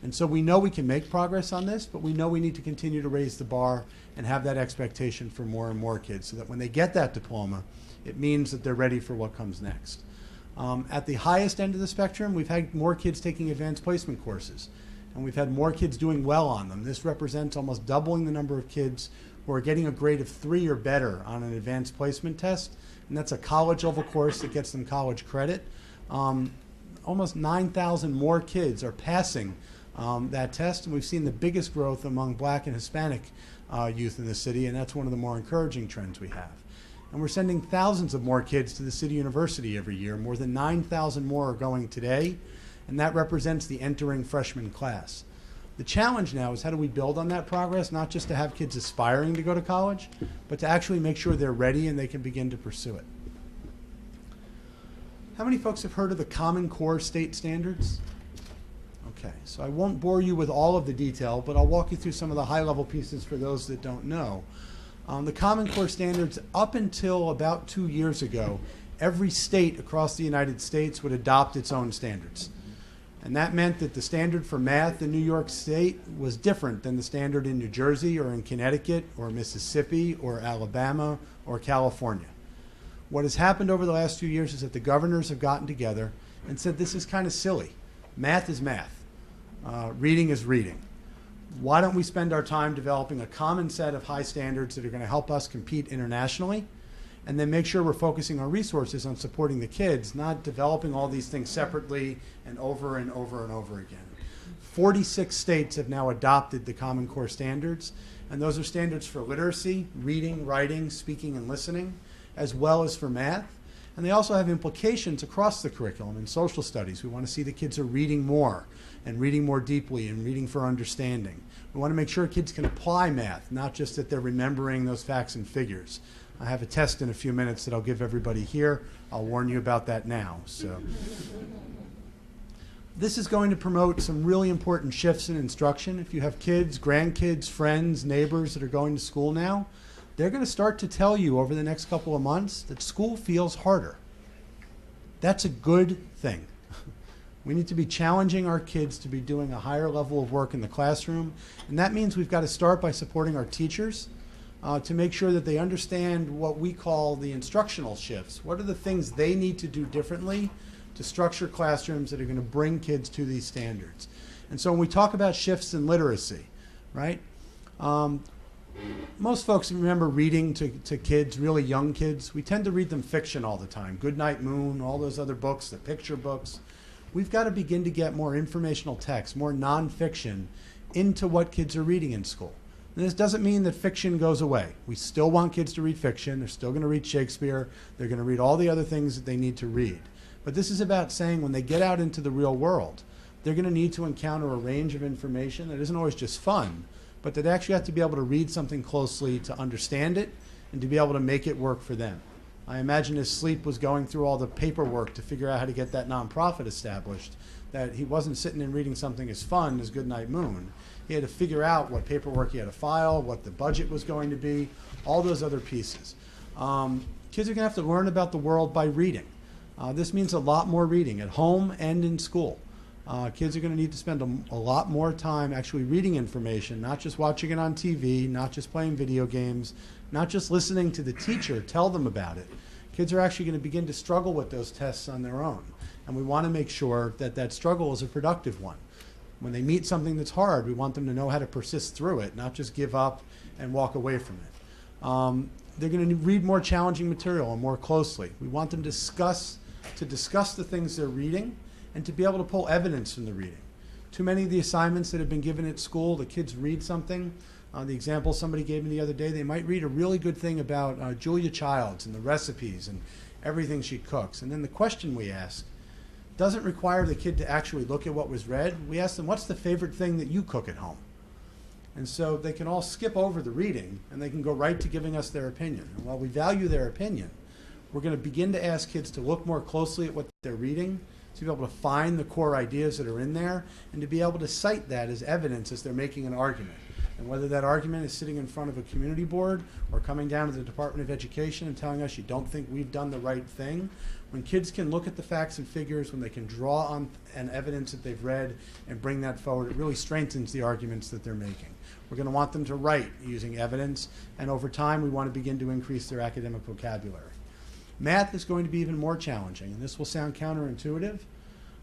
And so we know we can make progress on this, but we know we need to continue to raise the bar and have that expectation for more and more kids so that when they get that diploma, it means that they're ready for what comes next. At the highest end of the spectrum, we've had more kids taking advanced placement courses, and we've had more kids doing well on them. This represents almost doubling the number of kids who are getting a grade of 3 or better on an advanced placement test, and that's a college-level course that gets them college credit. Almost 9,000 more kids are passing that test, and we've seen the biggest growth among Black and Hispanic youth in the city, and that's one of the more encouraging trends we have. And we're sending thousands of more kids to the City University every year. More than 9,000 more are going today, and that represents the entering freshman class. The challenge now is how do we build on that progress, not just to have kids aspiring to go to college, but to actually make sure they're ready and they can begin to pursue it. How many folks have heard of the Common Core state standards? Okay, so I won't bore you with all of the detail, but I'll walk you through some of the high-level pieces for those that don't know. The Common Core standards, up until about 2 years ago, every state across the United States would adopt its own standards. And that meant that the standard for math in New York State was different than the standard in New Jersey or in Connecticut or Mississippi or Alabama or California. What has happened over the last few years is that the governors have gotten together and said this is kind of silly. Math is math. Reading is reading. Why don't we spend our time developing a common set of high standards that are going to help us compete internationally, and then make sure we're focusing our resources on supporting the kids, not developing all these things separately and over and over and over again. 46 states have now adopted the Common Core standards, and those are standards for literacy, reading, writing, speaking, and listening, as well as for math. And they also have implications across the curriculum. In social studies, we want to see the kids are reading more and reading more deeply and reading for understanding. We want to make sure kids can apply math, not just that they're remembering those facts and figures. I have a test in a few minutes that I'll give everybody here. I'll warn you about that now. So, this is going to promote some really important shifts in instruction. If you have kids, grandkids, friends, neighbors that are going to school now, they're going to start to tell you over the next couple of months that school feels harder. That's a good thing. We need to be challenging our kids to be doing a higher level of work in the classroom, and that means we've got to start by supporting our teachers to make sure that they understand what we call the instructional shifts. What are the things they need to do differently to structure classrooms that are going to bring kids to these standards? And so when we talk about shifts in literacy, right? Most folks remember reading to kids, really young kids. We tend to read them fiction all the time. Goodnight Moon, all those other books, the picture books. We've got to begin to get more informational text, more nonfiction into what kids are reading in school. And this doesn't mean that fiction goes away. We still want kids to read fiction. They're still going to read Shakespeare. They're going to read all the other things that they need to read. But this is about saying when they get out into the real world, they're going to need to encounter a range of information that isn't always just fun, but that actually have to be able to read something closely to understand it and to be able to make it work for them. I imagine as Sleep was going through all the paperwork to figure out how to get that nonprofit established, that he wasn't sitting and reading something as fun as Goodnight Moon. He had to figure out what paperwork he had to file, what the budget was going to be, all those other pieces. Kids are going to have to learn about the world by reading. This means a lot more reading at home and in school. Kids are going to need to spend a lot more time actually reading information, not just watching it on TV, not just playing video games, not just listening to the teacher tell them about it. Kids are actually going to begin to struggle with those tests on their own. And we want to make sure that that struggle is a productive one. When they meet something that's hard, we want them to know how to persist through it, not just give up and walk away from it. They're going to read more challenging material and more closely. We want them to discuss the things they're reading and to be able to pull evidence from the reading. Too many of the assignments that have been given at school, the kids read something. The example somebody gave me the other day, they might read a really good thing about Julia Childs and the recipes and everything she cooks. And then the question we ask doesn't require the kid to actually look at what was read. We ask them, what's the favorite thing that you cook at home? And so they can all skip over the reading and they can go right to giving us their opinion. And while we value their opinion, we're going to begin to ask kids to look more closely at what they're reading, to be able to find the core ideas that are in there, and to be able to cite that as evidence as they're making an argument. And whether that argument is sitting in front of a community board or coming down to the Department of Education and telling us you don't think we've done the right thing, when kids can look at the facts and figures, when they can draw on an evidence that they've read and bring that forward, it really strengthens the arguments that they're making. We're going to want them to write using evidence, and over time we want to begin to increase their academic vocabulary. Math is going to be even more challenging, and this will sound counterintuitive.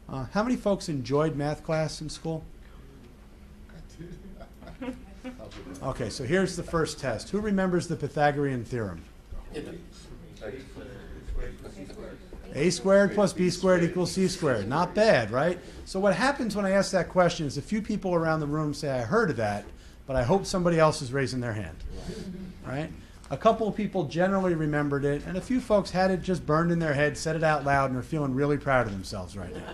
How many folks enjoyed math class in school? Okay, so here's the first test. Who remembers the Pythagorean theorem? A squared plus B squared equals C squared. Not bad, right? So what happens when I ask that question is a few people around the room say, I heard of that, but I hope somebody else is raising their hand, right? A couple of people generally remembered it, and a few folks had it just burned in their head, said it out loud, and are feeling really proud of themselves right now.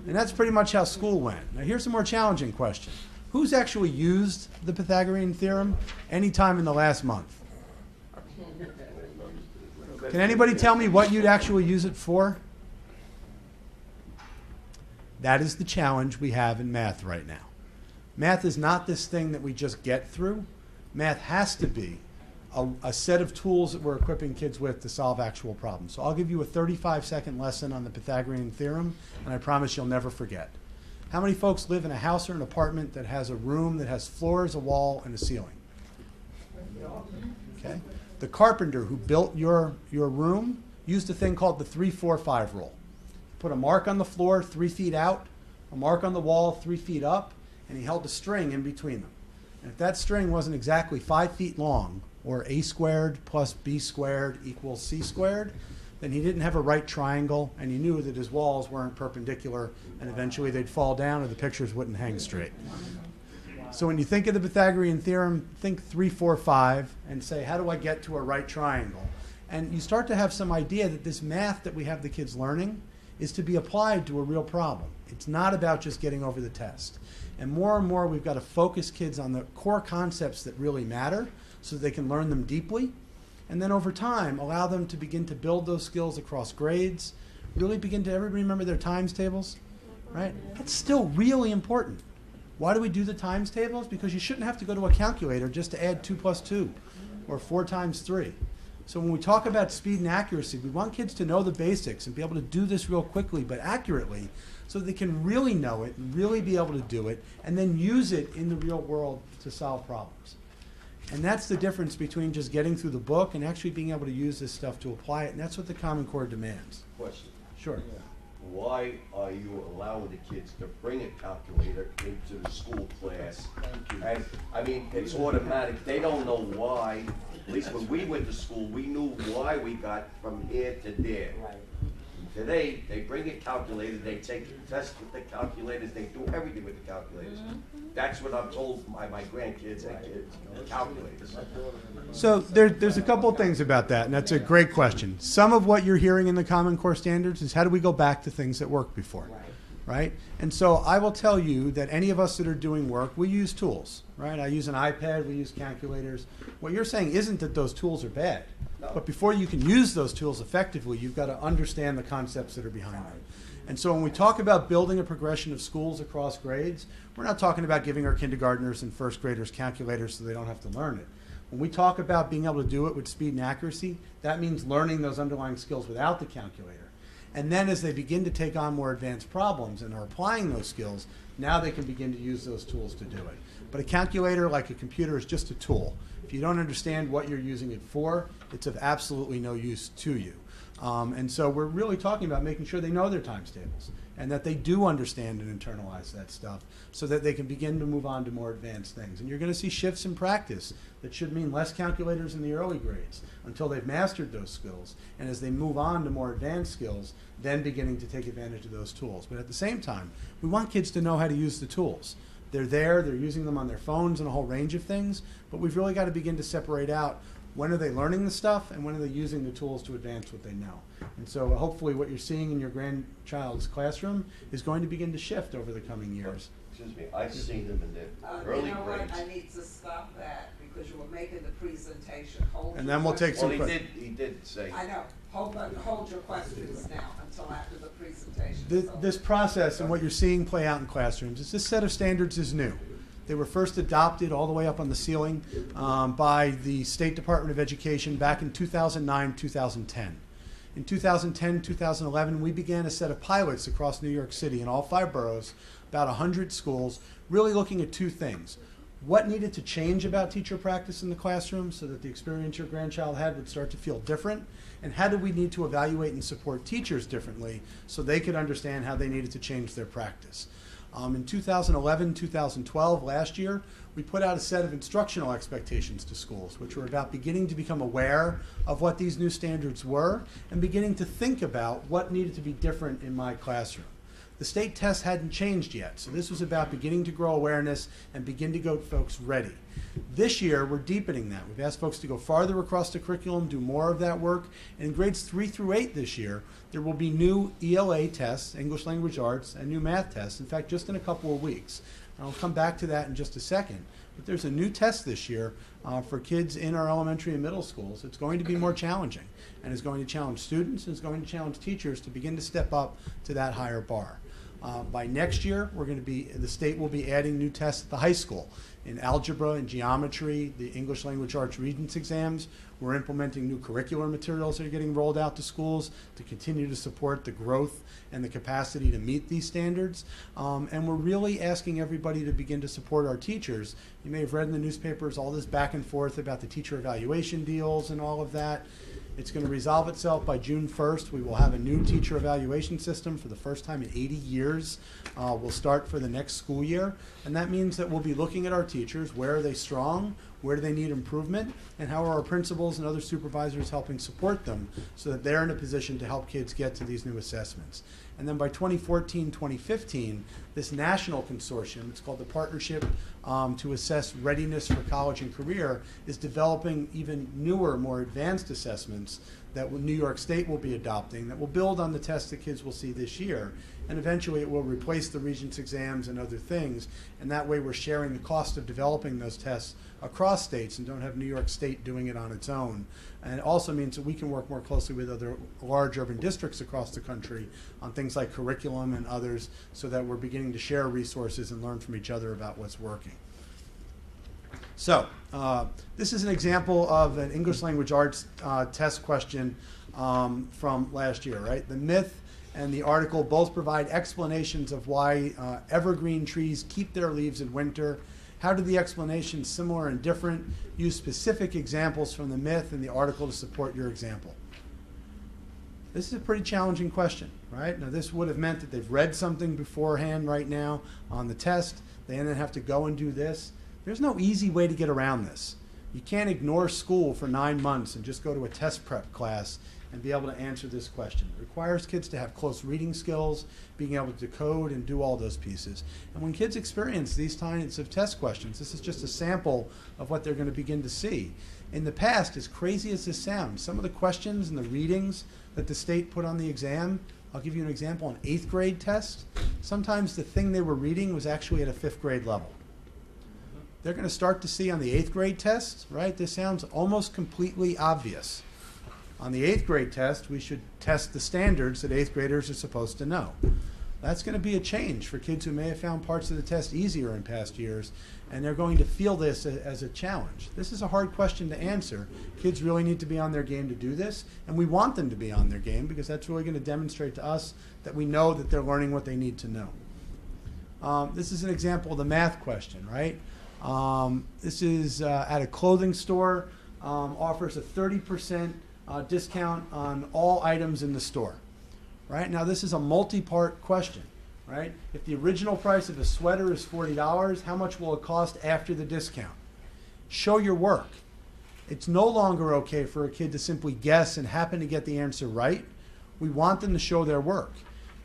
And that's pretty much how school went. Now here's a more challenging question. Who's actually used the Pythagorean theorem any time in the last month? Can anybody tell me what you'd actually use it for? That is the challenge we have in math right now. Math is not this thing that we just get through. Math has to be a set of tools that we're equipping kids with to solve actual problems. So I'll give you a 35-second lesson on the Pythagorean theorem, and I promise you'll never forget. How many folks live in a house or an apartment that has a room that has floors, a wall, and a ceiling? Okay. The carpenter who built your room used a thing called the 3-4-5 rule. Put a mark on the floor 3 feet out, a mark on the wall 3 feet up, and he held a string in between them. And if that string wasn't exactly 5 feet long, or a squared plus b squared equals c squared, then he didn't have a right triangle, and he knew that his walls weren't perpendicular, and eventually they'd fall down or the pictures wouldn't hang straight. So when you think of the Pythagorean theorem, think 3, 4, 5, and say, how do I get to a right triangle? And you start to have some idea that this math that we have the kids learning is to be applied to a real problem. It's not about just getting over the test. And more we've got to focus kids on the core concepts that really matter so that they can learn them deeply. And then over time, allow them to begin to build those skills across grades, really begin to, everybody remember their times tables, right? That's still really important. Why do we do the times tables? Because you shouldn't have to go to a calculator just to add 2 plus 2 or 4 times 3. So when we talk about speed and accuracy, we want kids to know the basics and be able to do this real quickly but accurately so that they can really know it, really be able to do it, and then use it in the real world to solve problems. And that's the difference between just getting through the book and actually being able to use this stuff to apply it, and that's what the Common Core demands. Question. Sure. Why are you allowing the kids to bring a calculator into the school class? And, I mean, it's automatic. They don't know why. At least when we went to school, we knew why we got from here to there. Today, they bring a calculator, they take tests with the calculators, they do everything with the calculators. That's what I'm told by my grandkids and kids, calculators. So there's a couple of things about that, and that's a great question. Some of what you're hearing in the Common Core standards is how do we go back to things that worked before, right? And so I will tell you that any of us that are doing work, we use tools, right? I use an iPad, we use calculators. What you're saying isn't that those tools are bad. No. But before you can use those tools effectively, you've got to understand the concepts that are behind them. And so when we talk about building a progression of schools across grades, we're not talking about giving our kindergartners and first graders calculators so they don't have to learn it. When we talk about being able to do it with speed and accuracy, that means learning those underlying skills without the calculator. And then as they begin to take on more advanced problems and are applying those skills, now they can begin to use those tools to do it. But a calculator, like a computer, is just a tool. If you don't understand what you're using it for, it's of absolutely no use to you. And so we're really talking about making sure they know their times tables and that they do understand and internalize that stuff so that they can begin to move on to more advanced things. And you're going to see shifts in practice that should mean less calculators in the early grades until they've mastered those skills. And as they move on to more advanced skills, then beginning to take advantage of those tools. But at the same time, we want kids to know how to use the tools. They're there, they're using them on their phones and a whole range of things, but we've really got to begin to separate out when are they learning the stuff and when are they using the tools to advance what they know. And so hopefully what you're seeing in your grandchild's classroom is going to begin to shift over the coming years. Excuse me, I've seen them in the early you know grades. what? I need to stop that because you were making the presentation. Hold And your then we'll take some Well, questions. he did say. I know. Hold your questions now until after the presentation. This process and what you're seeing play out in classrooms is this set of standards is new. They were first adopted all the way up on the ceiling by the State Department of Education back in 2009, 2010. In 2010, 2011, we began a set of pilots across New York City in all 5 boroughs, about 100 schools, really looking at 2 things. What needed to change about teacher practice in the classroom so that the experience your grandchild had would start to feel different? And how do we need to evaluate and support teachers differently so they could understand how they needed to change their practice? In 2011, 2012, last year, we put out a set of instructional expectations to schools, which were about beginning to become aware of what these new standards were and beginning to think about what needed to be different in my classroom. The state test hadn't changed yet, so this was about beginning to grow awareness and begin to get folks ready. This year, we're deepening that. We've asked folks to go farther across the curriculum, do more of that work. And in grades 3 through 8 this year, there will be new ELA tests, English Language Arts, and new math tests, in fact, just in a couple of weeks. I'll come back to that in just a second. But there's a new test this year for kids in our elementary and middle schools. It's going to be more challenging, and it's going to challenge students, and it's going to challenge teachers to begin to step up to that higher bar. By next year, the state will be adding new tests at the high school in algebra and geometry, the English Language Arts Regents exams. We're implementing new curricular materials that are getting rolled out to schools to continue to support the growth and the capacity to meet these standards. And we're really asking everybody to begin to support our teachers. You may have read in the newspapers all this back and forth about the teacher evaluation deals and all of that. It's going to resolve itself by June 1st. We will have a new teacher evaluation system for the first time in 80 years. We'll start for the next school year. And that means that we'll be looking at our teachers. Where are they strong? Where do they need improvement? And how are our principals and other supervisors helping support them so that they're in a position to help kids get to these new assessments? And then by 2014, 2015, this national consortium, it's called the Partnership to Assess Readiness for College and Career, is developing even newer, more advanced assessments that New York State will be adopting that will build on the tests that kids will see this year. And eventually it will replace the Regents exams and other things. And that way we're sharing the cost of developing those tests across states and don't have New York State doing it on its own. And it also means that we can work more closely with other large urban districts across the country on things like curriculum and others so that we're beginning to share resources and learn from each other about what's working. So this is an example of an English Language Arts test question from last year, right? The myth and the article both provide explanations of why evergreen trees keep their leaves in winter. How do the explanations, similar and different, use specific examples from the myth and the article to support your example? This is a pretty challenging question, right? Now, this would have meant that they've read something beforehand right now on the test. They then have to go and do this. There's no easy way to get around this. You can't ignore school for 9 months and just go to a test prep class and be able to answer this question. It requires kids to have close reading skills, being able to decode and do all those pieces. And when kids experience these kinds of test questions, this is just a sample of what they're going to begin to see. In the past, as crazy as this sounds, some of the questions and the readings that the state put on the exam, I'll give you an example, an 8th grade test, sometimes the thing they were reading was actually at a 5th grade level. They're going to start to see on the 8th grade test, right, this sounds almost completely obvious. On the 8th grade test, we should test the standards that 8th graders are supposed to know. That's going to be a change for kids who may have found parts of the test easier in past years, and they're going to feel this as a challenge. This is a hard question to answer. Kids really need to be on their game to do this, and we want them to be on their game because that's really going to demonstrate to us that we know that they're learning what they need to know. This is an example of the math question, right? This is at a clothing store, offers a 30% discount on all items in the store. Right? Now this is a multi-part question. Right? If the original price of a sweater is $40, how much will it cost after the discount? Show your work. It's no longer okay for a kid to simply guess and happen to get the answer right. We want them to show their work.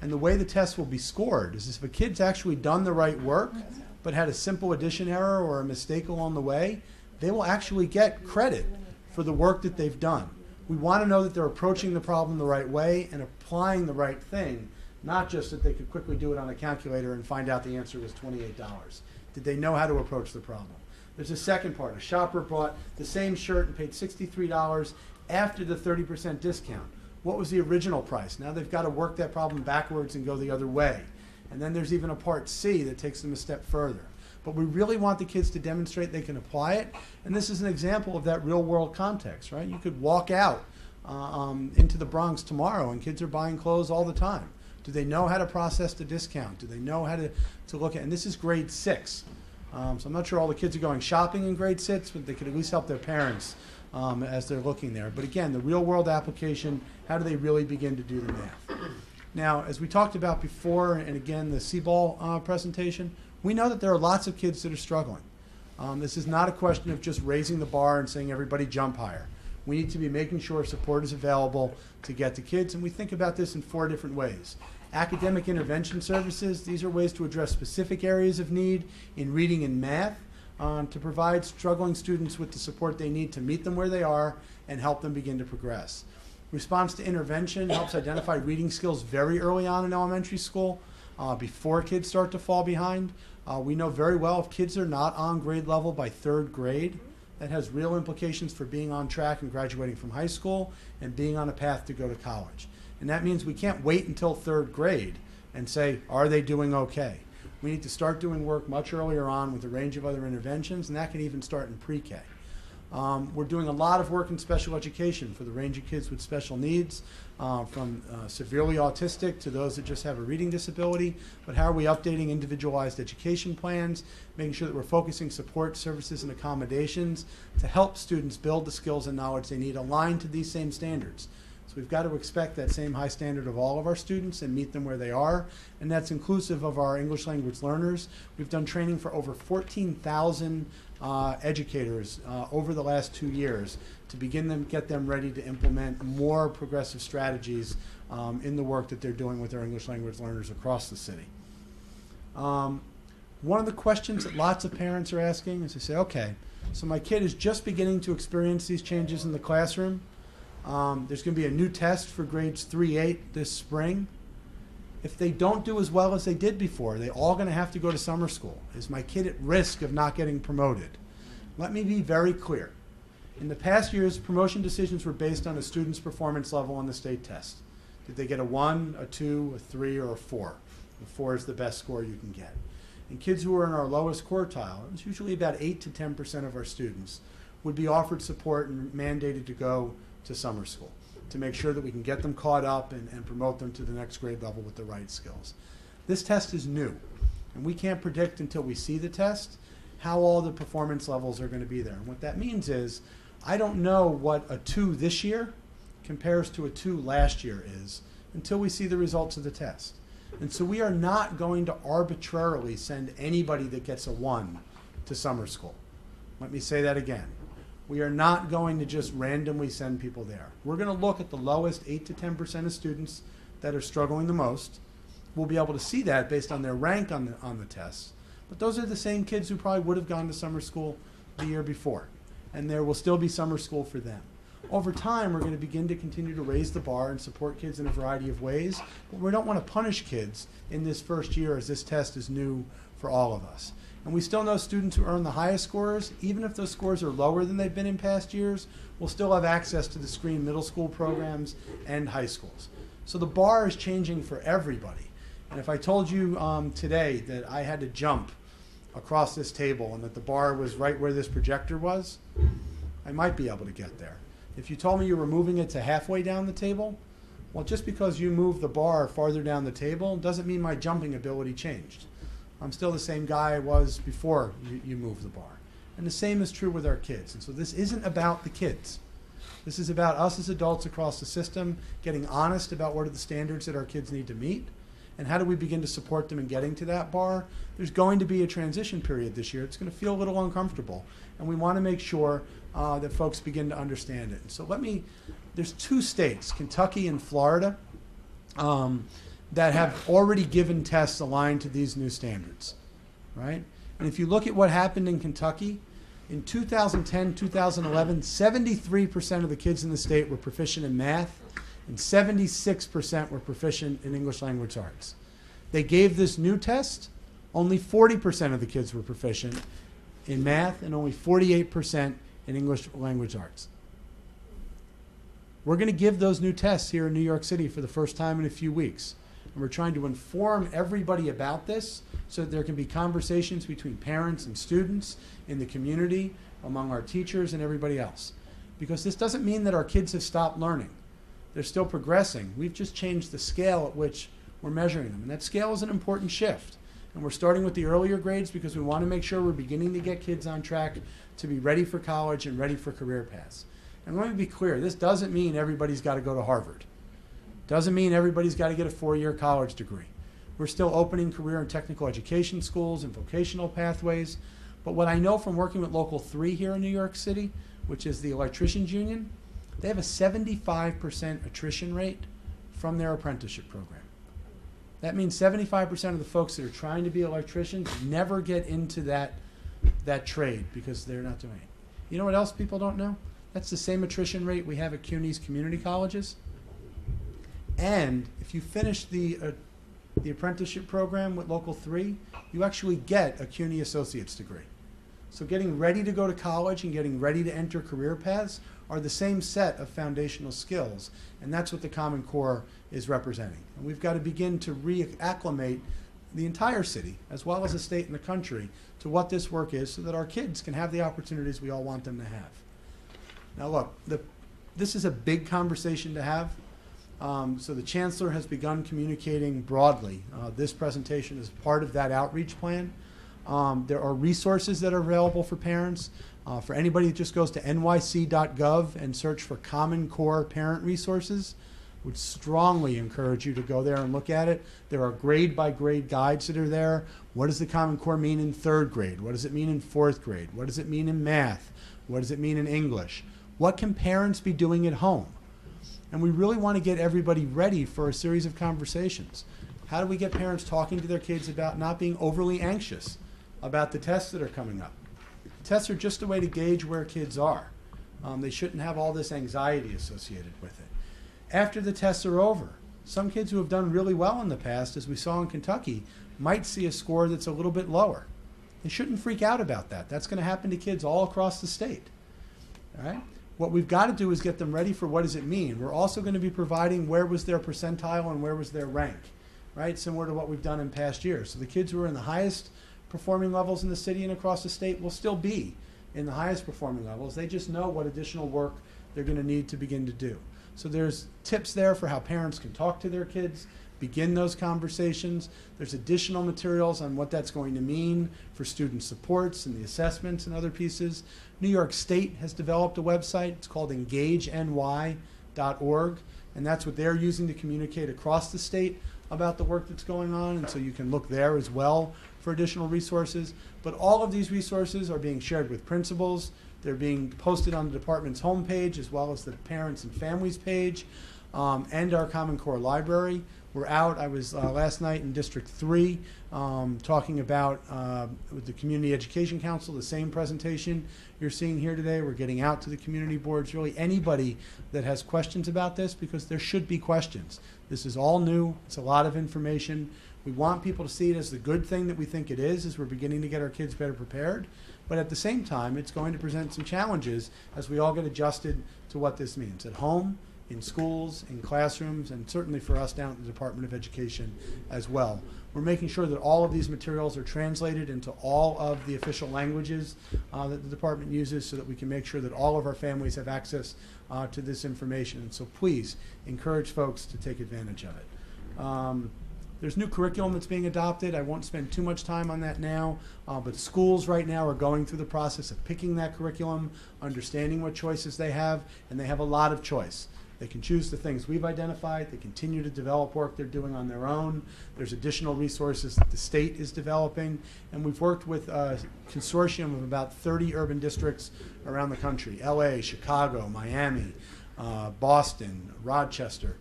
And the way the test will be scored is if a kid's actually done the right work but had a simple addition error or a mistake along the way, they will actually get credit for the work that they've done. We want to know that they're approaching the problem the right way and applying the right thing, not just that they could quickly do it on a calculator and find out the answer was $28. Did they know how to approach the problem? There's a second part. A shopper bought the same shirt and paid $63 after the 30% discount. What was the original price? Now they've got to work that problem backwards and go the other way. And then there's even a part C that takes them a step further. But we really want the kids to demonstrate they can apply it. And this is an example of that real world context, right? You could walk out into the Bronx tomorrow and kids are buying clothes all the time. Do they know how to process the discount? Do they know how to look at, and this is grade 6. So I'm not sure all the kids are going shopping in grade 6, but they could at least help their parents as they're looking there. But again, the real world application, how do they really begin to do the math? Now, as we talked about before, and again, the C-ball presentation, we know that there are lots of kids that are struggling. This is not a question of just raising the bar and saying everybody jump higher. We need to be making sure support is available to get to kids, and we think about this in 4 different ways. Academic intervention services, these are ways to address specific areas of need in reading and math, to provide struggling students with the support they need to meet them where they are and help them begin to progress. Response to intervention helps identify reading skills very early on in elementary school, before kids start to fall behind. We know very well if kids are not on grade level by 3rd grade, that has real implications for being on track and graduating from high school and being on a path to go to college. And that means we can't wait until 3rd grade and say, are they doing okay? We need to start doing work much earlier on with a range of other interventions, and that can even start in pre-K. We're doing a lot of work in special education for the range of kids with special needs, from severely autistic to those that just have a reading disability. But how are we updating individualized education plans, making sure that we're focusing support services and accommodations to help students build the skills and knowledge they need aligned to these same standards. So we've got to expect that same high standard of all of our students and meet them where they are, and that's inclusive of our English language learners. We've done training for over 14,000 educators over the last 2 years to get them ready to implement more progressive strategies in the work that they're doing with our English language learners across the city. One of the questions that lots of parents are asking is they say, okay, so my kid is just beginning to experience these changes in the classroom. There's going to be a new test for grades 3-8 this spring. If they don't do as well as they did before, they're all going to have to go to summer school. Is my kid at risk of not getting promoted? Let me be very clear. In the past years, promotion decisions were based on a student's performance level on the state test. Did they get a 1, a 2, a 3, or a 4? The 4 is the best score you can get. And kids who are in our lowest quartile, it's usually about 8 to 10% of our students, would be offered support and mandated to go to summer school to make sure that we can get them caught up and promote them to the next grade level with the right skills. This test is new, and we can't predict until we see the test how all the performance levels are going to be there. And what that means is I don't know what a 2 this year compares to a 2 last year is until we see the results of the test. And so we are not going to arbitrarily send anybody that gets a 1 to summer school. Let me say that again. We are not going to just randomly send people there. We're going to look at the lowest 8 to 10% of students that are struggling the most. We'll be able to see that based on their rank on the tests. But those are the same kids who probably would have gone to summer school the year before. And there will still be summer school for them. Over time, we're going to begin to continue to raise the bar and support kids in a variety of ways. But we don't want to punish kids in this first year as this test is new for all of us. And we still know students who earn the highest scores, even if those scores are lower than they've been in past years, will still have access to the screen middle school programs and high schools. So the bar is changing for everybody. And if I told you today that I had to jump across this table and that the bar was right where this projector was, I might be able to get there. If you told me you were moving it to halfway down the table, well, just because you moved the bar farther down the table doesn't mean my jumping ability changed. I'm still the same guy I was before you moved the bar. And the same is true with our kids. And so this isn't about the kids. This is about us as adults across the system getting honest about what are the standards that our kids need to meet and how do we begin to support them in getting to that bar. There's going to be a transition period this year. It's going to feel a little uncomfortable. And we want to make sure that folks begin to understand it. And so there's 2 states, Kentucky and Florida, that have already given tests aligned to these new standards, right? And if you look at what happened in Kentucky, in 2010, 2011, 73% of the kids in the state were proficient in math, and 76% were proficient in English language arts. They gave this new test, only 40% of the kids were proficient in math, and only 48% in English language arts. We're going to give those new tests here in New York City for the first time in a few weeks. And we're trying to inform everybody about this so that there can be conversations between parents and students in the community, among our teachers and everybody else. Because this doesn't mean that our kids have stopped learning. They're still progressing. We've just changed the scale at which we're measuring them. And that scale is an important shift. And we're starting with the earlier grades because we want to make sure we're beginning to get kids on track to be ready for college and ready for career paths. And let me be clear, this doesn't mean everybody's got to go to Harvard. Doesn't mean everybody's got to get a 4-year college degree. We're still opening career and technical education schools and vocational pathways. But what I know from working with Local 3 here in New York City, which is the electricians union, they have a 75% attrition rate from their apprenticeship program. That means 75% of the folks that are trying to be electricians never get into that trade because they're not doing it. You know what else people don't know? That's the same attrition rate we have at CUNY's community colleges. And if you finish the apprenticeship program with Local 3, you actually get a CUNY associate's degree. So getting ready to go to college and getting ready to enter career paths are the same set of foundational skills, and that's what the Common Core is representing. And we've got to begin to reacclimate the entire city, as well as the state and the country, to what this work is so that our kids can have the opportunities we all want them to have. Now look, this is a big conversation to have. So the Chancellor has begun communicating broadly. This presentation is part of that outreach plan. There are resources that are available for parents. For anybody that just goes to nyc.gov and search for Common Core parent resources, would strongly encourage you to go there and look at it. There are grade-by-grade guides that are there. What does the Common Core mean in 3rd grade? What does it mean in 4th grade? What does it mean in math? What does it mean in English? What can parents be doing at home? And we really want to get everybody ready for a series of conversations. How do we get parents talking to their kids about not being overly anxious about the tests that are coming up? The tests are just a way to gauge where kids are. They shouldn't have all this anxiety associated with it. After the tests are over, some kids who have done really well in the past, as we saw in Kentucky, might see a score that's a little bit lower. They shouldn't freak out about that. That's going to happen to kids all across the state. All right? What we've got to do is get them ready for what does it mean. We're also going to be providing where was their percentile and where was their rank, right? Similar to what we've done in past years. So the kids who are in the highest performing levels in the city and across the state will still be in the highest performing levels. They just know what additional work they're going to need to begin to do. So there's tips there for how parents can talk to their kids, begin those conversations. There's additional materials on what that's going to mean for student supports and the assessments and other pieces. New York State has developed a website. It's called engageny.org, and that's what they're using to communicate across the state about the work that's going on, and so you can look there as well for additional resources. But all of these resources are being shared with principals. They're being posted on the department's homepage as well as the parents and families page and our Common Core library. We're out. I was last night in District 3 talking about with the Community Education Council, the same presentation you're seeing here today. We're getting out to the community boards, really anybody that has questions about this, because there should be questions. This is all new. It's a lot of information. We want people to see it as the good thing that we think it is, as we're beginning to get our kids better prepared. But at the same time, it's going to present some challenges as we all get adjusted to what this means at home, in schools, in classrooms, and certainly for us down at the Department of Education as well. We're making sure that all of these materials are translated into all of the official languages that the department uses so that we can make sure that all of our families have access to this information. And so please encourage folks to take advantage of it. There's new curriculum that's being adopted. I won't spend too much time on that now, but schools right now are going through the process of picking that curriculum, understanding what choices they have, and they have a lot of choice. They can choose the things we've identified. They continue to develop work they're doing on their own. There's additional resources that the state is developing, and we've worked with a consortium of about 30 urban districts around the country, LA, Chicago, Miami, Boston, Rochester,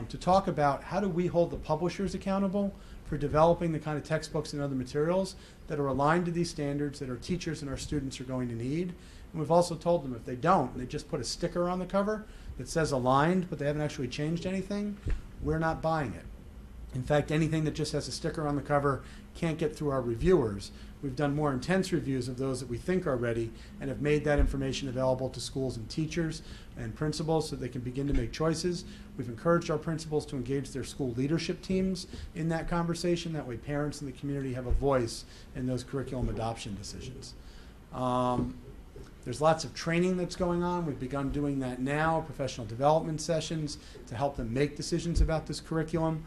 to talk about how do we hold the publishers accountable for developing the kind of textbooks and other materials that are aligned to these standards that our teachers and our students are going to need. And we've also told them if they don't, and they just put a sticker on the cover that says aligned, but they haven't actually changed anything, we're not buying it. In fact, anything that just has a sticker on the cover can't get through our reviewers. We've done more intense reviews of those that we think are ready and have made that information available to schools and teachers and principals so they can begin to make choices. We've encouraged our principals to engage their school leadership teams in that conversation. That way parents in the community have a voice in those curriculum adoption decisions. There's lots of training that's going on. We've begun doing that now, professional development sessions to help them make decisions about this curriculum.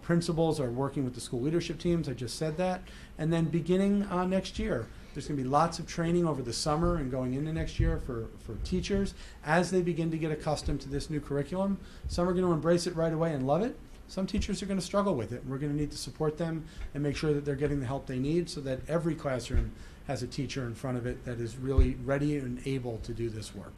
Principals are working with the school leadership teams, I just said that. And then beginning next year, there's going to be lots of training over the summer and going into next year for teachers as they begin to get accustomed to this new curriculum. Some are going to embrace it right away and love it. Some teachers are going to struggle with it. We're going to need to support them and make sure that they're getting the help they need so that every classroom has a teacher in front of it that is really ready and able to do this work.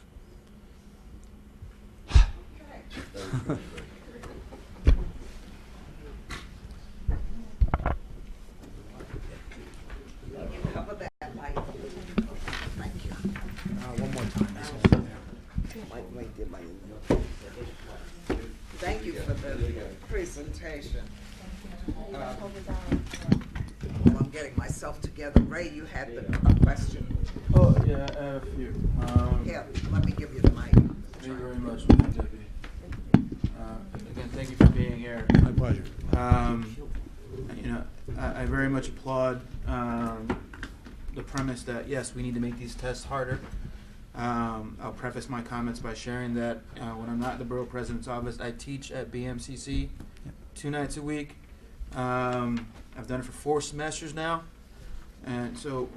Thank you for the presentation. I'm getting myself together. Ray, you had a question. Oh, yeah, I have a few. Here, let me give you the mic. Thank you very much, Mr. Deputy. Again, thank you for being here. My pleasure. You know, I very much applaud the premise that, yes, we need to make these tests harder. I'll preface my comments by sharing that when I'm not in the Borough President's office, I teach at BMCC 2 nights a week. I've done it for 4 semesters now, and so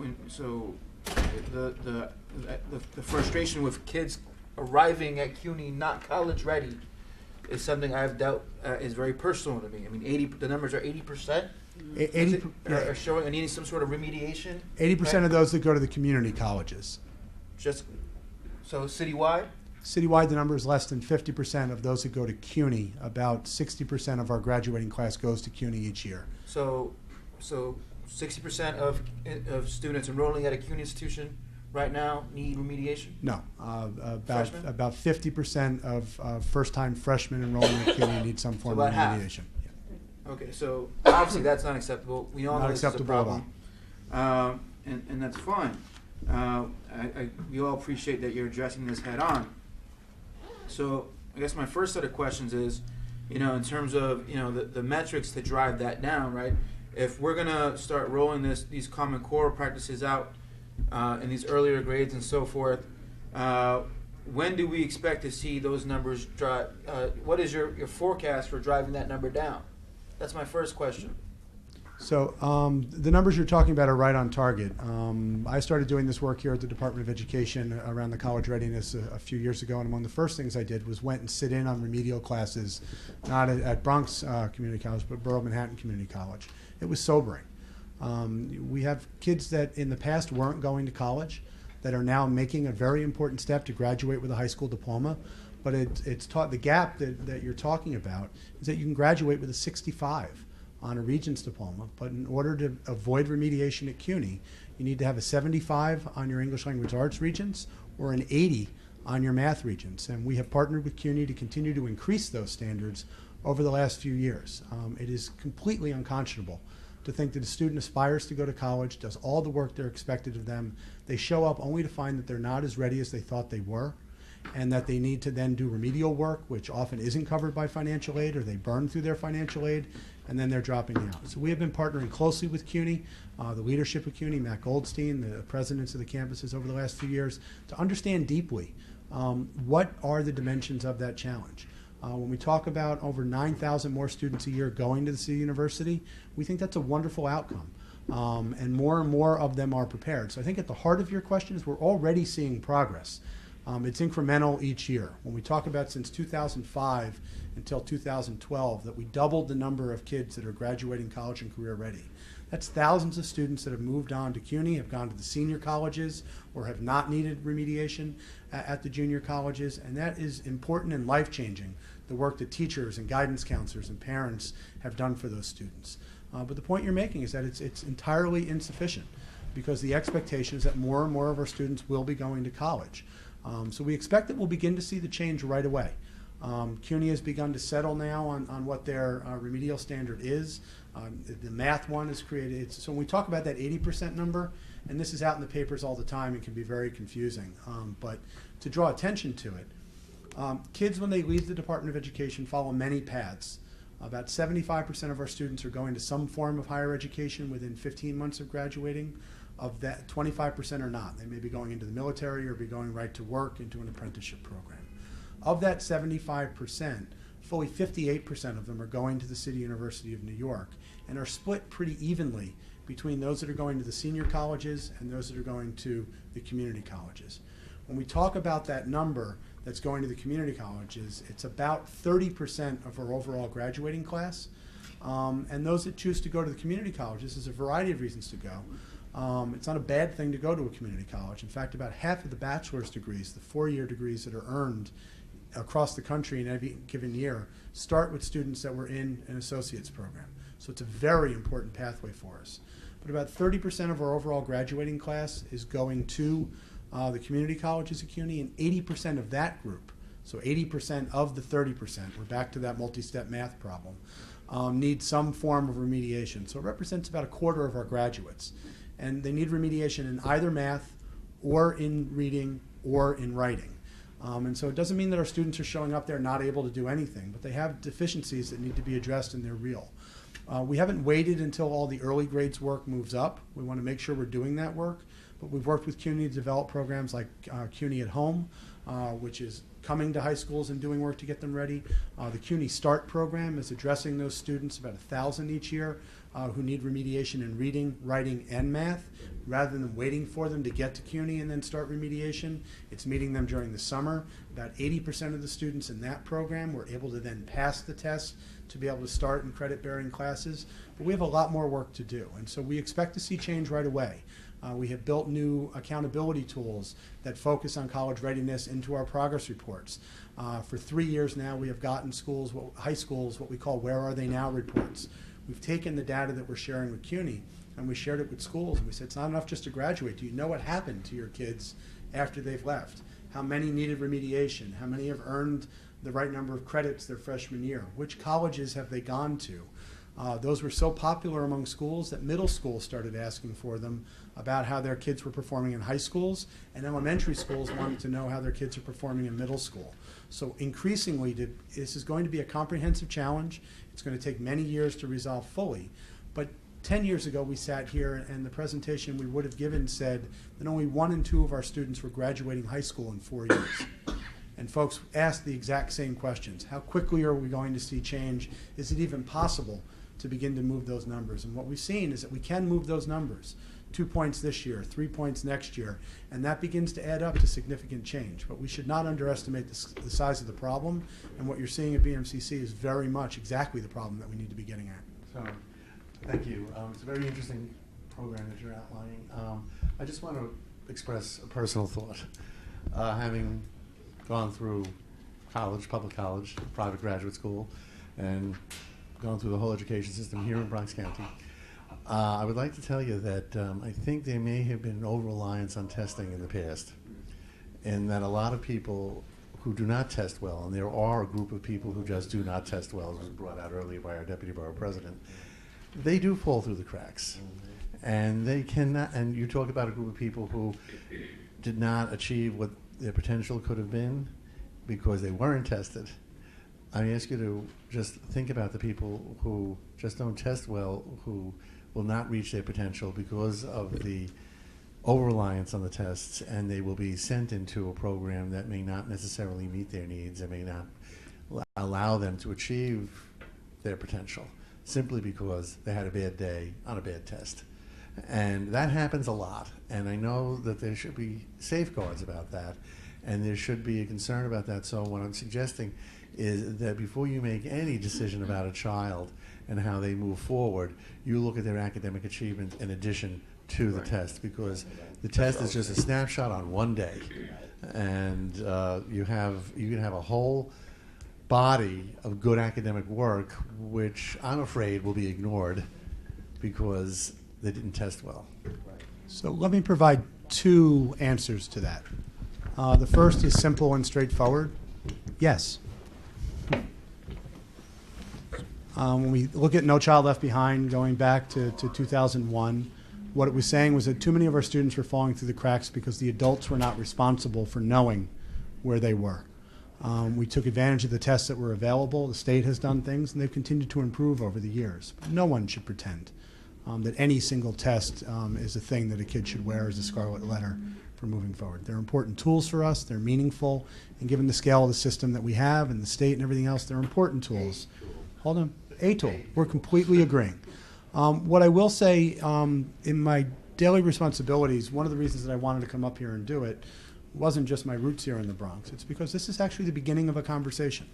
the frustration with kids arriving at CUNY not college ready is something I've dealt is very personal to me. I mean, the numbers are 80%. 80 are showing needing some sort of remediation. 80% of those that go to the community colleges. Just so citywide. Citywide, the number is less than 50% of those that go to CUNY. About 60% of our graduating class goes to CUNY each year. So 60% of students enrolling at a CUNY institution right now need remediation? No, about 50% of first-time freshmen enrolling at CUNY need some form of remediation. Yeah. Okay, so obviously that's not acceptable. We all know this is a problem, and that's fine. We all appreciate that you're addressing this head on. So I guess my first set of questions is, in terms of the metrics to drive that down, right? If we're gonna start rolling these Common Core practices out in these earlier grades and so forth, when do we expect to see those numbers drive? What is your forecast for driving that number down? That's my first question. So the numbers you're talking about are right on target. I started doing this work here at the Department of Education around the college readiness a few years ago, and one of the first things I did was went and sit in on remedial classes, not at Bronx Community College, but Borough Manhattan Community College. It was sobering. We have kids that in the past weren't going to college that are now making a very important step to graduate with a high school diploma, but it's taught the gap that you're talking about is that you can graduate with a 65 on a Regents diploma, but in order to avoid remediation at CUNY, you need to have a 75 on your English Language Arts Regents or an 80 on your Math Regents. And we have partnered with CUNY to continue to increase those standards over the last few years. It is completely unconscionable to think that a student aspires to go to college, does all the work they're expected of them, they show up only to find that they're not as ready as they thought they were, and that they need to then do remedial work, which often isn't covered by financial aid, or they burn through their financial aid, and then they're dropping out. So we have been partnering closely with CUNY, the leadership of CUNY, Matt Goldstein, the presidents of the campuses over the last few years, to understand deeply what are the dimensions of that challenge. When we talk about over 9,000 more students a year going to the City University, we think that's a wonderful outcome. And more of them are prepared. So I think at the heart of your question is we're already seeing progress. It's incremental each year. When we talk about since 2005 until 2012 that we doubled the number of kids that are graduating college and career ready. That's thousands of students that have moved on to CUNY, have gone to the senior colleges, or have not needed remediation at the junior colleges, and that is important and life-changing, the work that teachers and guidance counselors and parents have done for those students. But the point you're making is that it's entirely insufficient because the expectation is that more and more of our students will be going to college. So we expect that we'll begin to see the change right away. CUNY has begun to settle now on what their remedial standard is. The math one is created. So when we talk about that 80% number, and this is out in the papers all the time, it can be very confusing. But to draw attention to it, kids when they leave the Department of Education follow many paths. About 75% of our students are going to some form of higher education within 15 months of graduating. Of that, 25% are not. They may be going into the military or be going right to work into an apprenticeship program. Of that 75%, fully 58% of them are going to the City University of New York and are split pretty evenly between those that are going to the senior colleges and those that are going to the community colleges. When we talk about that number that's going to the community colleges, it's about 30% of our overall graduating class. And those that choose to go to the community colleges, there's a variety of reasons to go. It's not a bad thing to go to a community college. In fact, about half of the bachelor's degrees, the 4-year degrees that are earned across the country in every given year, start with students that were in an associate's program. So it's a very important pathway for us. But about 30% of our overall graduating class is going to the community colleges at CUNY, and 80% of that group, So 80% of the 30%, we're back to that multi-step math problem, need some form of remediation. So it represents about a quarter of our graduates. And they need remediation in either math or in reading or in writing. And so it doesn't mean that our students are showing up there not able to do anything, but they have deficiencies that need to be addressed and they're real. We haven't waited until all the early grades work moves up. We want to make sure we're doing that work, but we've worked with CUNY to develop programs like CUNY at Home, which is coming to high schools and doing work to get them ready. The CUNY START program is addressing those students, about 1,000 each year, who need remediation in reading, writing, and math. Rather than waiting for them to get to CUNY and then start remediation, it's meeting them during the summer. About 80% of the students in that program were able to then pass the test to be able to start in credit-bearing classes. But we have a lot more work to do, and so we expect to see change right away. We have built new accountability tools that focus on college readiness into our progress reports. For 3 years now, we have gotten schools, high schools, what we call Where Are They Now reports. We've taken the data that we're sharing with CUNY and we shared it with schools, and we said it's not enough just to graduate. Do you know what happened to your kids after they've left? How many needed remediation? How many have earned the right number of credits their freshman year? Which colleges have they gone to? Those were so popular among schools that middle schools started asking for them about how their kids were performing in high schools, and elementary schools wanted to know how their kids are performing in middle school. So increasingly, this is going to be a comprehensive challenge. It's going to take many years to resolve fully. But 10 years ago, we sat here, and the presentation we would have given said that only 1 in 2 of our students were graduating high school in 4 years. And folks asked the exact same questions. How quickly are we going to see change? Is it even possible to begin to move those numbers? And what we've seen is that we can move those numbers. 2 points this year, 3 points next year, and that begins to add up to significant change. But we should not underestimate the size of the problem, and what you're seeing at BMCC is very much exactly the problem that we need to be getting at. So, thank you. It's a very interesting program that you're outlining. I just want to express a personal thought. Having gone through college, public college, private graduate school, and gone through the whole education system here in Bronx County, I would like to tell you that I think there may have been an over-reliance on testing in the past, and that a lot of people who do not test well, and there are a group of people who just do not test well, as was brought out earlier by our Deputy Borough President, they do fall through the cracks. And they cannot, and you talk about a group of people who did not achieve what their potential could have been because they weren't tested. I ask you to just think about the people who just don't test well, who will not reach their potential because of the over-reliance on the tests, and they will be sent into a program that may not necessarily meet their needs and may not allow them to achieve their potential simply because they had a bad day on a bad test. And that happens a lot, and I know that there should be safeguards about that, and there should be a concern about that. So what I'm suggesting is that before you make any decision about a child and how they move forward, you look at their academic achievement in addition to the test, because the test is just a snapshot on one day, and you can have a whole body of good academic work, which I'm afraid will be ignored because they didn't test well. So let me provide 2 answers to that. The first is simple and straightforward. Yes. When we look at No Child Left Behind, going back to 2001, what it was saying was that too many of our students were falling through the cracks because the adults were not responsible for knowing where they were. We took advantage of the tests that were available. The state has done things, and they've continued to improve over the years. But no one should pretend that any single test is a thing that a kid should wear as a scarlet letter for moving forward. They're important tools for us. They're meaningful. And given the scale of the system that we have and the state and everything else, they're important tools. Hold on. A tool. We're completely agreeing. What I will say, in my daily responsibilities, one of the reasons that I wanted to come up here and do it wasn't just my roots here in the Bronx. It's because this is actually the beginning of a conversation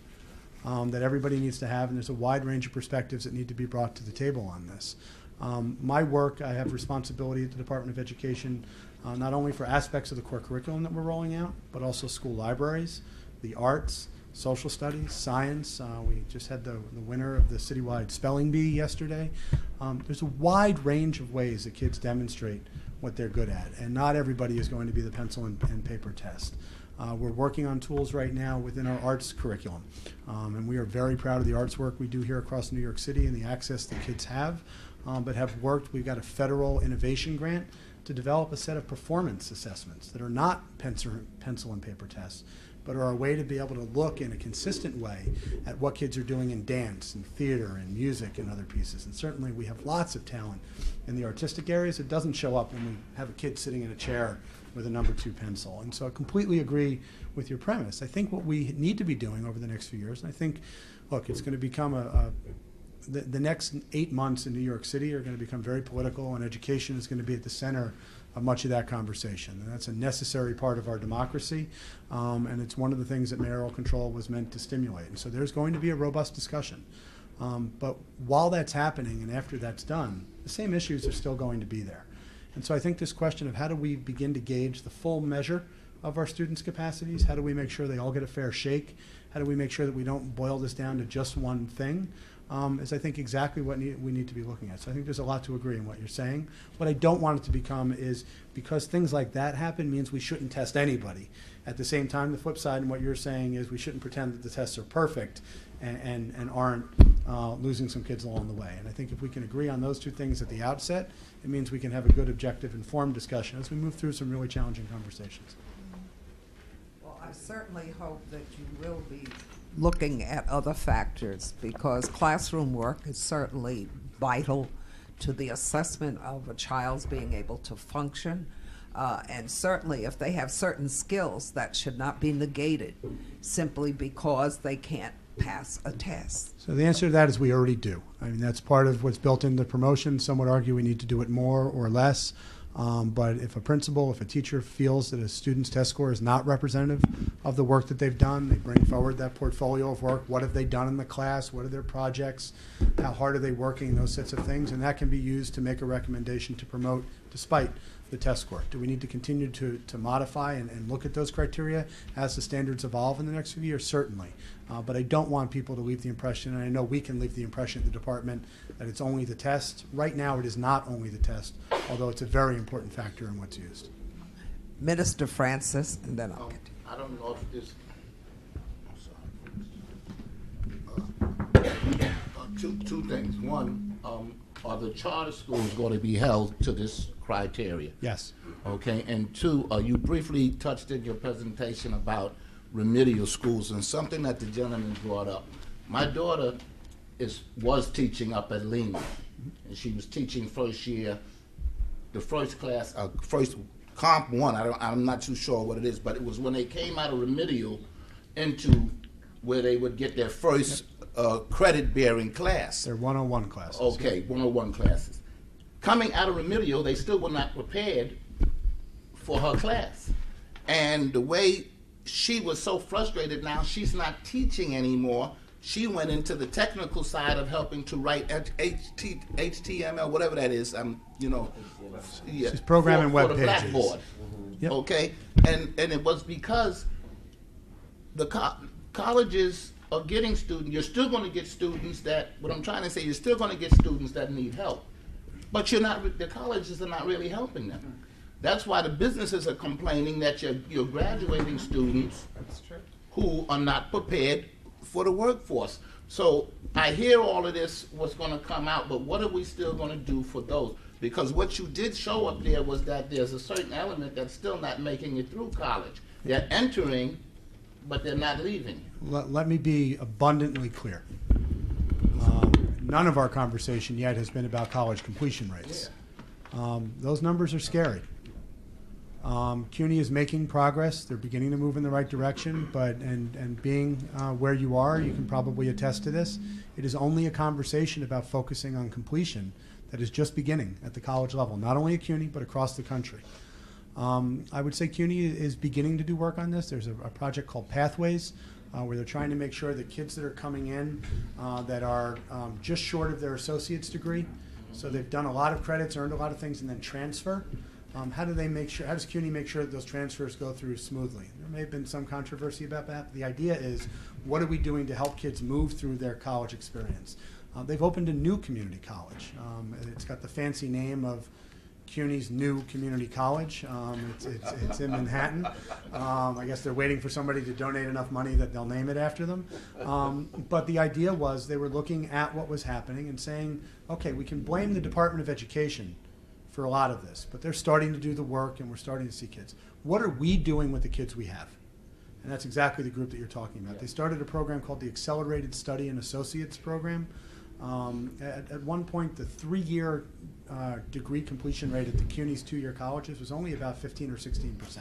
that everybody needs to have, and there's a wide range of perspectives that need to be brought to the table on this. My work, I have responsibility at the Department of Education, not only for aspects of the core curriculum that we're rolling out, but also school libraries, the arts, social studies, science. We just had the winner of the citywide spelling bee yesterday. There's a wide range of ways that kids demonstrate what they're good at, and not everybody is going to be the pencil and paper test. We're working on tools right now within our arts curriculum, and we are very proud of the arts work we do here across New York City and the access that kids have, but have worked. We've got a federal innovation grant to develop a set of performance assessments that are not pencil and paper tests, but are a way to be able to look in a consistent way at what kids are doing in dance and theater and music and other pieces. And certainly we have lots of talent in the artistic areas. It doesn't show up when we have a kid sitting in a chair with a number 2 pencil. And so I completely agree with your premise. I think what we need to be doing over the next few years, and I think, look, it's going to become the next 8 months in New York City are going to become very political, and education is going to be at the center of much of that conversation. And that's a necessary part of our democracy, and it's one of the things that mayoral control was meant to stimulate. And so there's going to be a robust discussion. But while that's happening and after that's done, the same issues are still going to be there. And so I think this question of how do we begin to gauge the full measure of our students' capacities, how do we make sure they all get a fair shake, how do we make sure that we don't boil this down to just one thing, is I think exactly what we need to be looking at. So I think there's a lot to agree in what you're saying. What I don't want it to become is because things like that happen means we shouldn't test anybody. At the same time, the flip side in what you're saying is we shouldn't pretend that the tests are perfect and aren't losing some kids along the way. And I think if we can agree on those two things at the outset, it means we can have a good, objective, informed discussion as we move through some really challenging conversations. Well, I certainly hope that you will be looking at other factors, because classroom work is certainly vital to the assessment of a child's being able to function. And certainly if they have certain skills, that should not be negated simply because they can't pass a test. So the answer to that is we already do. I mean, that's part of what's built into the promotion. Some would argue we need to do it more or less. But if a principal, if a teacher feels that a student's test score is not representative of the work that they've done, they bring forward that portfolio of work. What have they done in the class? What are their projects? How hard are they working? Those sorts of things. And that can be used to make a recommendation to promote despite the test score. Do we need to continue to modify and look at those criteria as the standards evolve in the next few years? Certainly. But I don't want people to leave the impression, and I know we can leave the impression in the department, that it's only the test. Right now it is not only the test, although it's a very important factor in what's used. Minister Francis, and then I'll get to you. I don't know if this, two things. One, are the charter schools going to be held to this criteria? Yes. Okay, and two, you briefly touched in your presentation about remedial schools, and something that the gentleman brought up. My daughter was teaching up at Lehman, and she was teaching first year, the first class, first comp 1. I'm not too sure what it is, but it was when they came out of remedial into where they would get their first credit-bearing class. They're 101 classes. Okay, 101 classes. Coming out of remedial, they still were not prepared for her class. And the way she was so frustrated, now she's not teaching anymore. She went into the technical side of helping to write HTML, whatever that is. Yeah, she's programming web pages. Blackboard. Yep. Okay, and it was because the colleges are getting students. You're still going to get students that. What I'm trying to say, you're still going to get students that need help, but you're not. The colleges are not really helping them. That's why the businesses are complaining that you're graduating students who are not prepared for the workforce. So I hear all of this, what's going to come out, but what are we still going to do for those? Because what you did show up there was that there's a certain element that's still not making it through college. They're entering, but they're not leaving. Let me be abundantly clear. None of our conversation yet has been about college completion rates. Those numbers are scary. CUNY is making progress. They're beginning to move in the right direction, but and being where you are, you can probably attest to this. It is only a conversation about focusing on completion that is just beginning at the college level, not only at CUNY, but across the country. I would say CUNY is beginning to do work on this. There's a project called Pathways, where they're trying to make sure that kids that are coming in that are just short of their associate's degree, so they've done a lot of credits, earned a lot of things, and then transfer. How does CUNY make sure that those transfers go through smoothly? There may have been some controversy about that. The idea is, what are we doing to help kids move through their college experience? They've opened a new community college. It's got the fancy name of CUNY's new community college. It's in Manhattan. I guess they're waiting for somebody to donate enough money that they'll name it after them. But the idea was they were looking at what was happening and saying, okay, we can blame the Department of Education for a lot of this, but they're starting to do the work and we're starting to see kids. What are we doing with the kids we have? And that's exactly the group that you're talking about. They started a program called the Accelerated Study and Associates Program. At one point, the 3-year degree completion rate at the CUNY's 2-year colleges was only about 15 or 16%.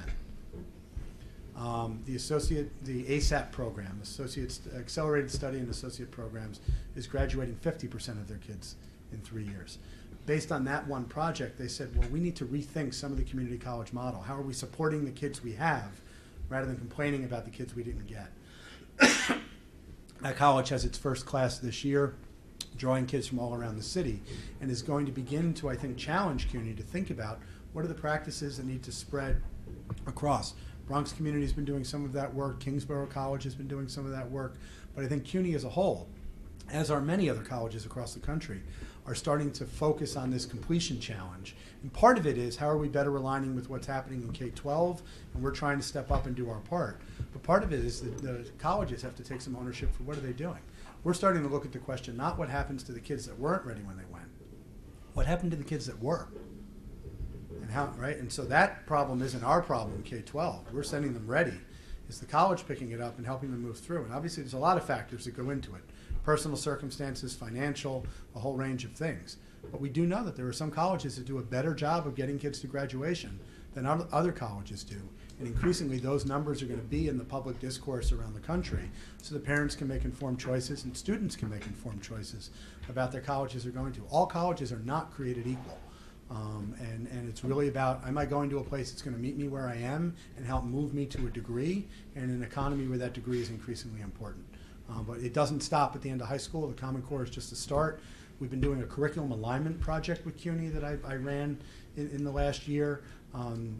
The ASAP program, Accelerated Study and Associate Programs, is graduating 50% of their kids in 3 years. Based on that one project, they said, well, we need to rethink some of the community college model. How are we supporting the kids we have rather than complaining about the kids we didn't get? That college has its first class this year, drawing kids from all around the city, and is going to begin to, I think, challenge CUNY to think about what are the practices that need to spread across. Bronx community has been doing some of that work. Kingsborough College has been doing some of that work. But I think CUNY as a whole, as are many other colleges across the country, are starting to focus on this completion challenge. And part of it is how are we better aligning with what's happening in K-12, and we're trying to step up and do our part. But part of it is that the colleges have to take some ownership for what are they doing. We're starting to look at the question, not what happens to the kids that weren't ready when they went. What happened to the kids that were? And how, right? And so that problem isn't our problem in K-12. We're sending them ready. It's the college picking it up and helping them move through. And obviously there's a lot of factors that go into it. Personal circumstances, financial, a whole range of things. But we do know that there are some colleges that do a better job of getting kids to graduation than other colleges do. And increasingly those numbers are going to be in the public discourse around the country so that parents can make informed choices and students can make informed choices about their colleges they're going to. All colleges are not created equal. And it's really about, am I going to a place that's going to meet me where I am and help move me to a degree, and an economy where that degree is increasingly important. But it doesn't stop at the end of high school. The Common Core is just a start. We've been doing a curriculum alignment project with CUNY that I ran in the last year.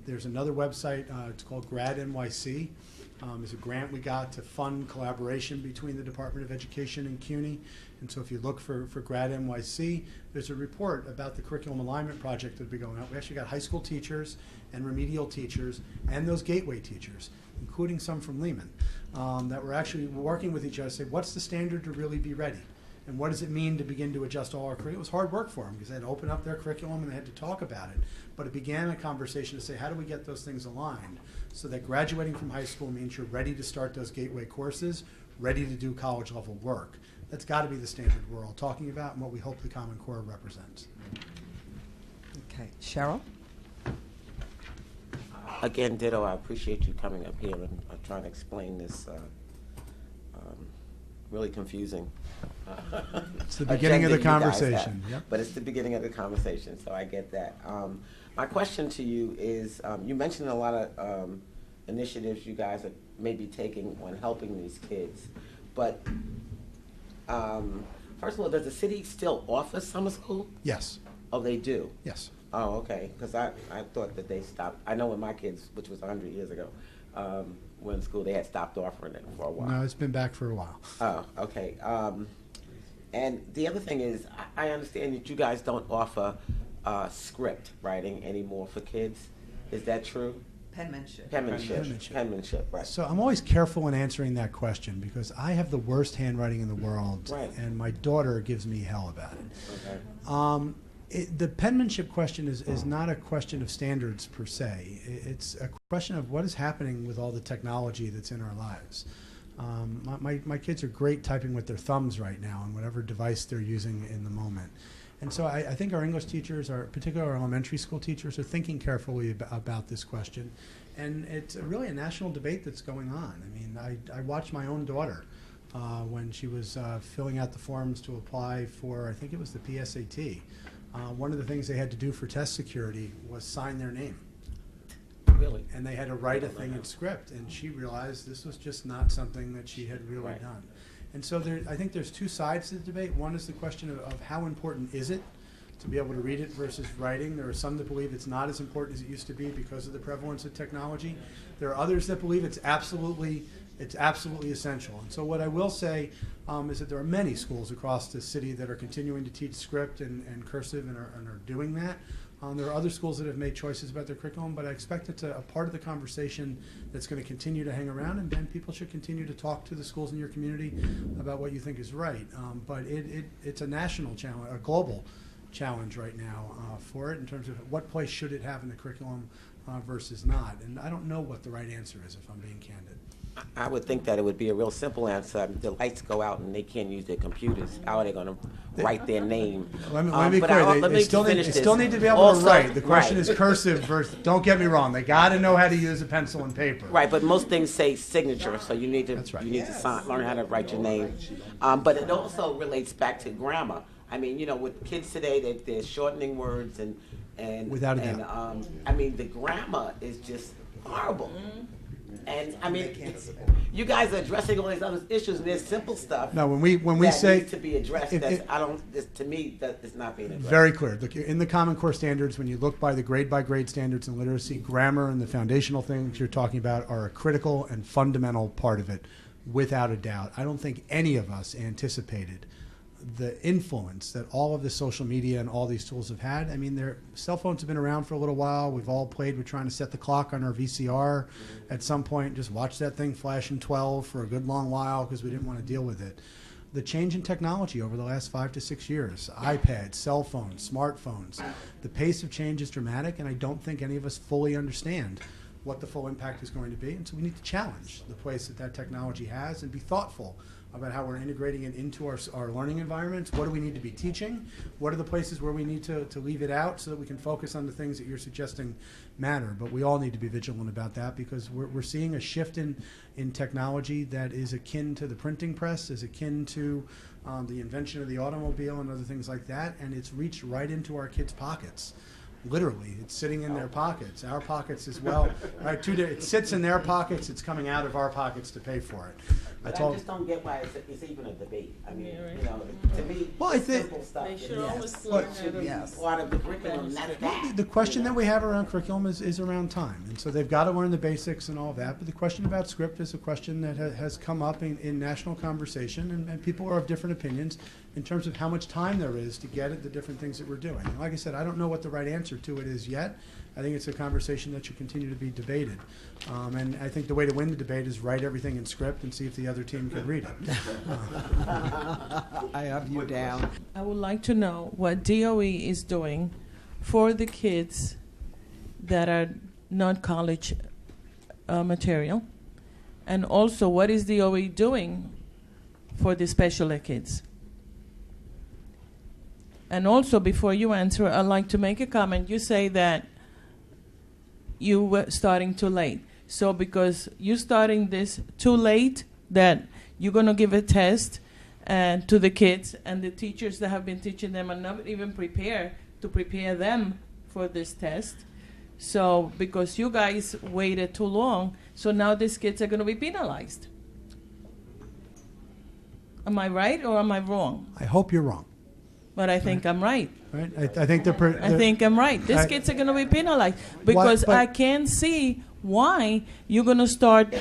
There's another website, it's called Grad NYC. It's a grant we got to fund collaboration between the Department of Education and CUNY. And so if you look for Grad NYC, there's a report about the curriculum alignment project that'll be going out. We actually got high school teachers and remedial teachers and those gateway teachers, including some from Lehman, that were actually working with each other to say, what's the standard to really be ready? And what does it mean to begin to adjust all our curriculum? It was hard work for them because they had to open up their curriculum and they had to talk about it. But it began a conversation to say, how do we get those things aligned so that graduating from high school means you're ready to start those gateway courses, ready to do college level work. That's got to be the standard we're all talking about and what we hope the Common Core represents. Okay, Cheryl? Again, ditto, I appreciate you coming up here and trying to explain this really confusing. It's the beginning of the conversation. Yep. But it's the beginning of the conversation, so I get that. My question to you is, you mentioned a lot of initiatives you guys are maybe taking on helping these kids, but first of all, does the city still offer summer school? Yes. Oh, they do? Yes. Oh, okay, because I thought that they stopped. I know when my kids, which was 100 years ago, were in school, they had stopped offering it for a while. No, it's been back for a while. Oh, okay. And the other thing is, I understand that you guys don't offer script writing anymore for kids. Is that true? Penmanship. Penmanship, right. So I'm always careful in answering that question because I have the worst handwriting in the world, right, and my daughter gives me hell about it. Okay. The penmanship question is not a question of standards per se. It's a question of what is happening with all the technology that's in our lives. My kids are great typing with their thumbs right now on whatever device they're using in the moment. And so I think our English teachers, particularly our elementary school teachers, are thinking carefully about this question. And it's really a national debate that's going on. I mean, I watched my own daughter when she was filling out the forms to apply for, I think it was the PSAT. One of the things they had to do for test security was sign their name. Really? And they had to write a thing in script, and she realized this was just not something that she had really done. And so I think there's two sides to the debate. One is the question of how important is it to be able to read it versus writing. There are some that believe it's not as important as it used to be because of the prevalence of technology. There are others that believe it's absolutely It's absolutely essential. And so what I will say is that there are many schools across the city that are continuing to teach script and cursive and are doing that. There are other schools that have made choices about their curriculum, but I expect it's a part of the conversation that's going to continue to hang around, and then people should continue to talk to the schools in your community about what you think is right. But it's a national challenge, a global challenge right now for it in terms of what place should it have in the curriculum versus not. And I don't know what the right answer is, if I'm being candid. I would think that it would be a real simple answer. The lights go out and they can't use their computers. How are they going to write their name? Let me be clear. They still need to be able to write. The question is cursive versus, don't get me wrong, they got to know how to use a pencil and paper. Right, but most things say signature, so you need to learn how to write your name. But it also relates back to grammar. I mean, you know, with kids today, they're shortening words and without a doubt. I mean, the grammar is just horrible. And I mean, you guys are addressing all these other issues, and there's simple stuff. No, when we that say needs to be addressed, to me, that is not being addressed. Very clear. Look, in the Common Core standards, when you look by the grade standards in literacy, grammar and the foundational things you're talking about are a critical and fundamental part of it, without a doubt. I don't think any of us anticipated the influence that all of the social media and all these tools have had. I mean, cell phones have been around for a little while. We've all played with trying to set the clock on our VCR at some point, just watch that thing flash in 12 for a good long while because we didn't want to deal with it. The change in technology over the last 5 to 6 years, iPads, cell phones, smartphones, the pace of change is dramatic, and I don't think any of us fully understand what the full impact is going to be. And so we need to challenge the place that technology has and be thoughtful about how we're integrating it into our learning environments. What do we need to be teaching? What are the places where we need to leave it out so that we can focus on the things that you're suggesting matter? But we all need to be vigilant about that because we're seeing a shift in technology that is akin to the printing press, is akin to the invention of the automobile and other things like that, and it's reached right into our kids' pockets. Literally, it's sitting in their pockets, our pockets as well. Right? It sits in their pockets, it's coming out of our pockets to pay for it. But I just don't get why it's even a debate. I mean, you know, to me, simple stuff. They should always should be part of the curriculum, not that. The question that we have around curriculum is around time. And so they've got to learn the basics and all that. But the question about script is a question that has come up in national conversation, and people are of different opinions in terms of how much time there is to get at the different things that we're doing. And like I said, I don't know what the right answer to it is yet. I think it's a conversation that should continue to be debated. And I think the way to win the debate is write everything in script and see if the other team can read it. I have you down. I would like to know what DOE is doing for the kids that are not college material, and also what is DOE doing for the special ed kids. And also, before you answer, I'd like to make a comment. You say that you were starting too late. So because you're starting this too late, that you're going to give a test to the kids, and the teachers that have been teaching them are not even prepared to prepare them for this test. So because you guys waited too long, so now these kids are going to be penalized. Am I right or am I wrong? I hope you're wrong. But I think I'm right. Right? I think I think I'm right. These kids are going to be penalized because I can't see why you're going to start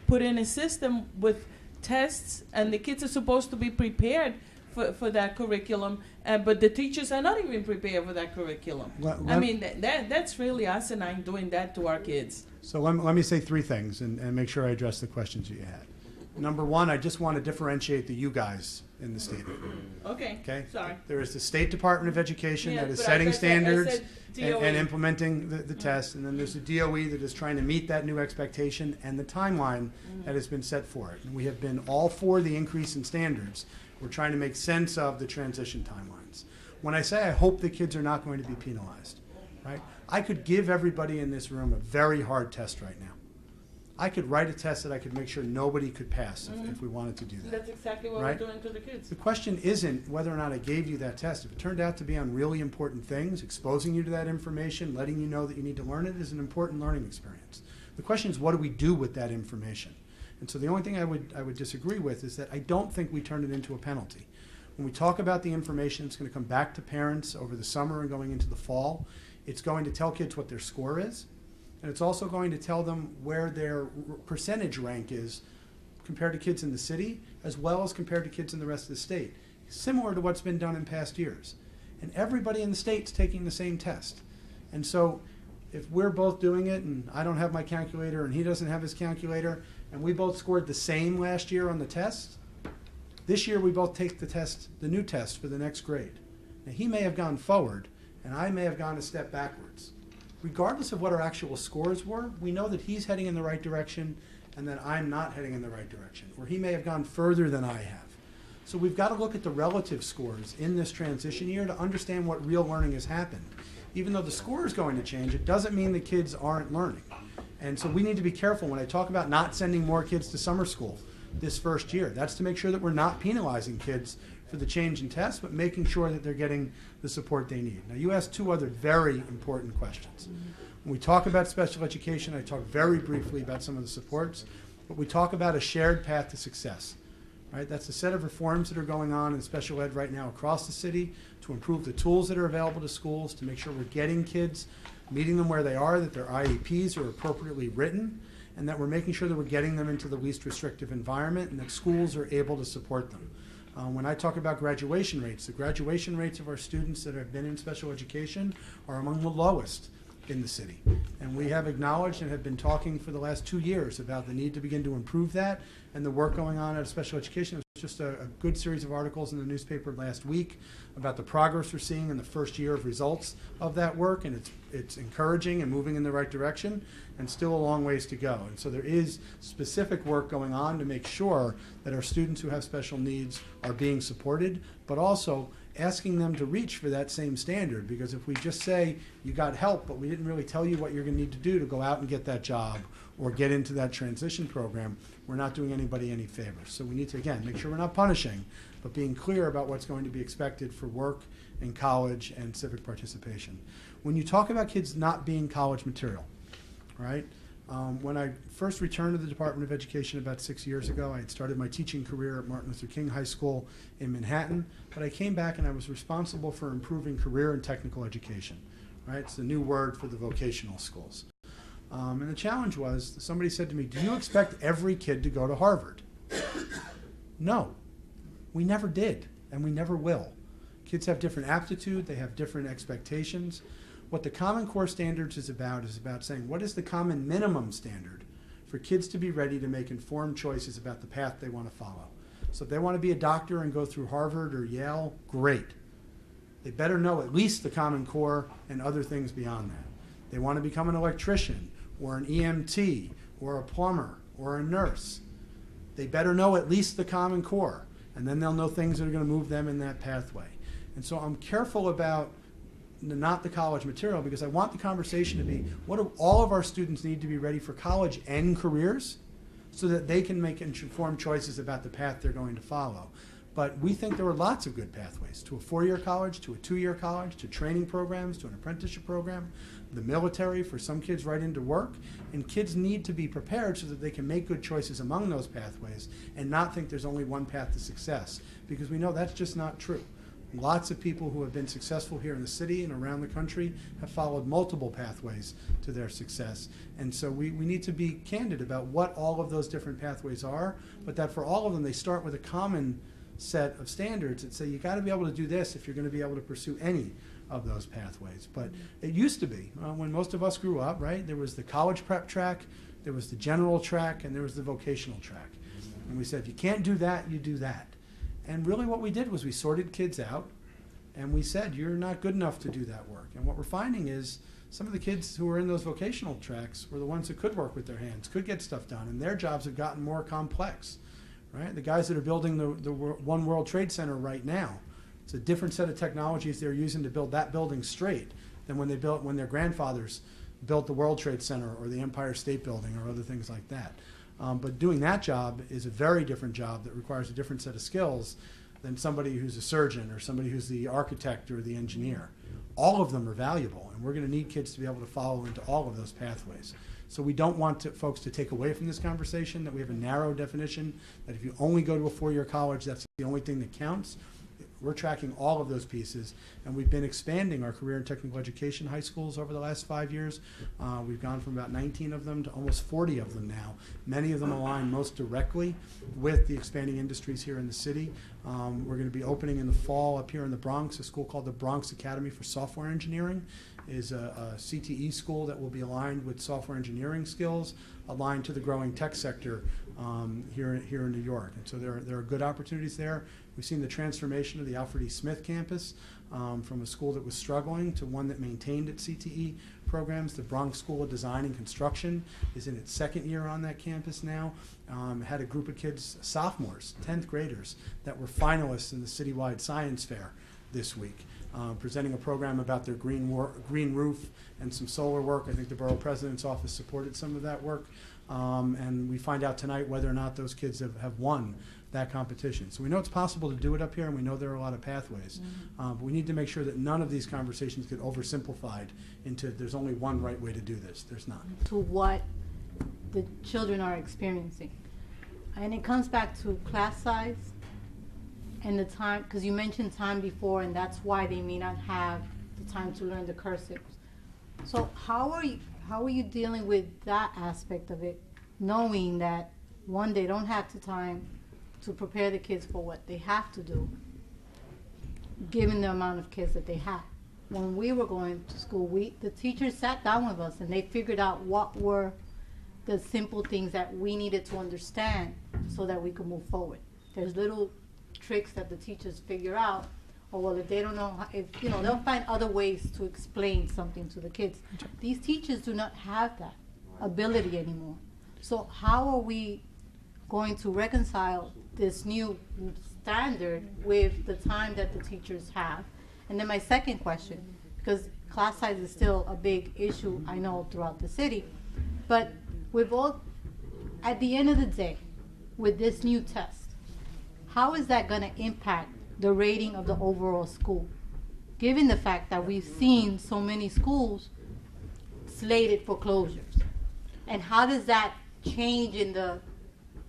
putting a system with tests, and the kids are supposed to be prepared for that curriculum, but the teachers are not even prepared for that curriculum. I mean, that's really asinine doing that to our kids. So let me say three things and make sure I address the questions that you had. Number one, I just want to differentiate the you guys in the state. Okay. Sorry. There is the State Department of Education that is setting standards and implementing the test, and then there's the DOE that is trying to meet that new expectation and the timeline that has been set for it. And we have been all for the increase in standards. We're trying to make sense of the transition timelines. When I say I hope the kids are not going to be penalized, right? I could give everybody in this room a very hard test right now. I could write a test that I could make sure nobody could pass if we wanted to do that. That's exactly what we're doing to the kids. The question isn't whether or not I gave you that test. If it turned out to be on really important things, exposing you to that information, letting you know that you need to learn it is an important learning experience. The question is, what do we do with that information? And so the only thing I would disagree with is that I don't think we turn it into a penalty. When we talk about the information, it's going to come back to parents over the summer and going into the fall. It's going to tell kids what their score is. And it's also going to tell them where their percentage rank is compared to kids in the city, as well as compared to kids in the rest of the state, similar to what's been done in past years. And everybody in the state's taking the same test. And so if we're both doing it, and I don't have my calculator and he doesn't have his calculator, and we both scored the same last year on the test, this year we both take the test, the new test for the next grade. Now he may have gone forward, and I may have gone a step backwards. Regardless of what our actual scores were, we know that he's heading in the right direction and that I'm not heading in the right direction, or he may have gone further than I have. So we've got to look at the relative scores in this transition year to understand what real learning has happened. Even though the score is going to change, it doesn't mean the kids aren't learning. And so we need to be careful when I talk about not sending more kids to summer school this first year. That's to make sure that we're not penalizing kids for the change in tests, but making sure that they're getting the support they need. Now, you asked two other very important questions. When we talk about special education, I talk very briefly about some of the supports, but we talk about a shared path to success. Right? That's a set of reforms that are going on in special ed right now across the city to improve the tools that are available to schools, to make sure we're getting kids, meeting them where they are, that their IEPs are appropriately written, and that we're making sure that we're getting them into the least restrictive environment and that schools are able to support them. When I talk about graduation rates, the graduation rates of our students that have been in special education are among the lowest in the city. And we have acknowledged and have been talking for the last 2 years about the need to begin to improve that and the work going on at special education. It was just a good series of articles in the newspaper last week about the progress we're seeing in the first year of results of that work, and it's encouraging and moving in the right direction, and still a long ways to go. And so there is specific work going on to make sure that our students who have special needs are being supported, but also asking them to reach for that same standard, because if we just say you got help but we didn't really tell you what you're going to need to do to go out and get that job or get into that transition program, we're not doing anybody any favors. So we need to, again, make sure we're not punishing, but being clear about what's going to be expected for work in college and civic participation. When you talk about kids not being college material, right? When I first returned to the Department of Education about 6 years ago, I had started my teaching career at Martin Luther King High School in Manhattan, but I came back and I was responsible for improving career and technical education, right? It's the new word for the vocational schools. And the challenge was, somebody said to me, do you expect every kid to go to Harvard? No, we never did, and we never will. Kids have different aptitude, they have different expectations. What the Common Core Standards is about saying, what is the common minimum standard for kids to be ready to make informed choices about the path they want to follow? So if they want to be a doctor and go through Harvard or Yale, great. They better know at least the Common Core and other things beyond that. They want to become an electrician or an EMT or a plumber or a nurse. They better know at least the Common Core, and then they'll know things that are going to move them in that pathway. And so I'm careful about not the college material, because I want the conversation to be, what do all of our students need to be ready for college and careers so that they can make informed choices about the path they're going to follow. But we think there are lots of good pathways to a 4-year college, to a 2-year college, to training programs, to an apprenticeship program, the military, for some kids right into work. And kids need to be prepared so that they can make good choices among those pathways and not think there's only one path to success, because we know that's just not true. Lots of people who have been successful here in the city and around the country have followed multiple pathways to their success. And so we need to be candid about what all of those different pathways are, but that for all of them, they start with a common set of standards that say you got to be able to do this if you're going to be able to pursue any of those pathways. But it used to be, when most of us grew up, right, there was the college prep track, there was the general track, and there was the vocational track. And we said, if you can't do that, you do that. And really what we did was we sorted kids out, and we said, you're not good enough to do that work. And what we're finding is some of the kids who were in those vocational tracks were the ones who could work with their hands, could get stuff done, and their jobs have gotten more complex. Right? The guys that are building the One World Trade Center right now, it's a different set of technologies they're using to build that building straight than when their grandfathers built the World Trade Center or the Empire State Building or other things like that. But doing that job is a very different job that requires a different set of skills than somebody who's a surgeon or somebody who's the architect or the engineer. All of them are valuable, and we're going to need kids to be able to follow into all of those pathways. So we don't want folks to take away from this conversation that we have a narrow definition, that if you only go to a 4-year college, that's the only thing that counts. We're tracking all of those pieces, and we've been expanding our career and technical education high schools over the last 5 years. We've gone from about 19 of them to almost 40 of them now. Many of them align most directly with the expanding industries here in the city. We're going to be opening in the fall up here in the Bronx a school called the Bronx Academy for Software Engineering. Is a CTE school that will be aligned with software engineering skills, aligned to the growing tech sector here in New York. And so there are good opportunities there. We've seen the transformation of the Alfred E. Smith campus from a school that was struggling to one that maintained its CTE programs. The Bronx School of Design and Construction is in its second year on that campus now. Had a group of kids, sophomores, 10th graders, that were finalists in the citywide science fair this week. Presenting a program about their green roof and some solar work. I think the borough president's office supported some of that work. And we find out tonight whether or not those kids have won that competition. So we know it's possible to do it up here, and we know there are a lot of pathways. But we need to make sure that none of these conversations get oversimplified into there's only one right way to do this. There's not. To what the children are experiencing. And it comes back to class size and the time, because you mentioned time before, and that's why they may not have the time to learn the cursive. So how are you dealing with that aspect of it, knowing that, one, they don't have the time to prepare the kids for what they have to do, given the amount of kids that they have? When we were going to school, the teachers sat down with us and they figured out what were the simple things that we needed to understand so that we could move forward. There's little tricks that the teachers figure out, or well, if they don't know, they'll find other ways to explain something to the kids. These teachers do not have that ability anymore. So how are we going to reconcile this new standard with the time that the teachers have? And then my second question, because class size is still a big issue, I know, throughout the city, but at the end of the day, with this new test, how is that going to impact the rating of the overall school, given the fact that we've seen so many schools slated for closures? And how does that change in the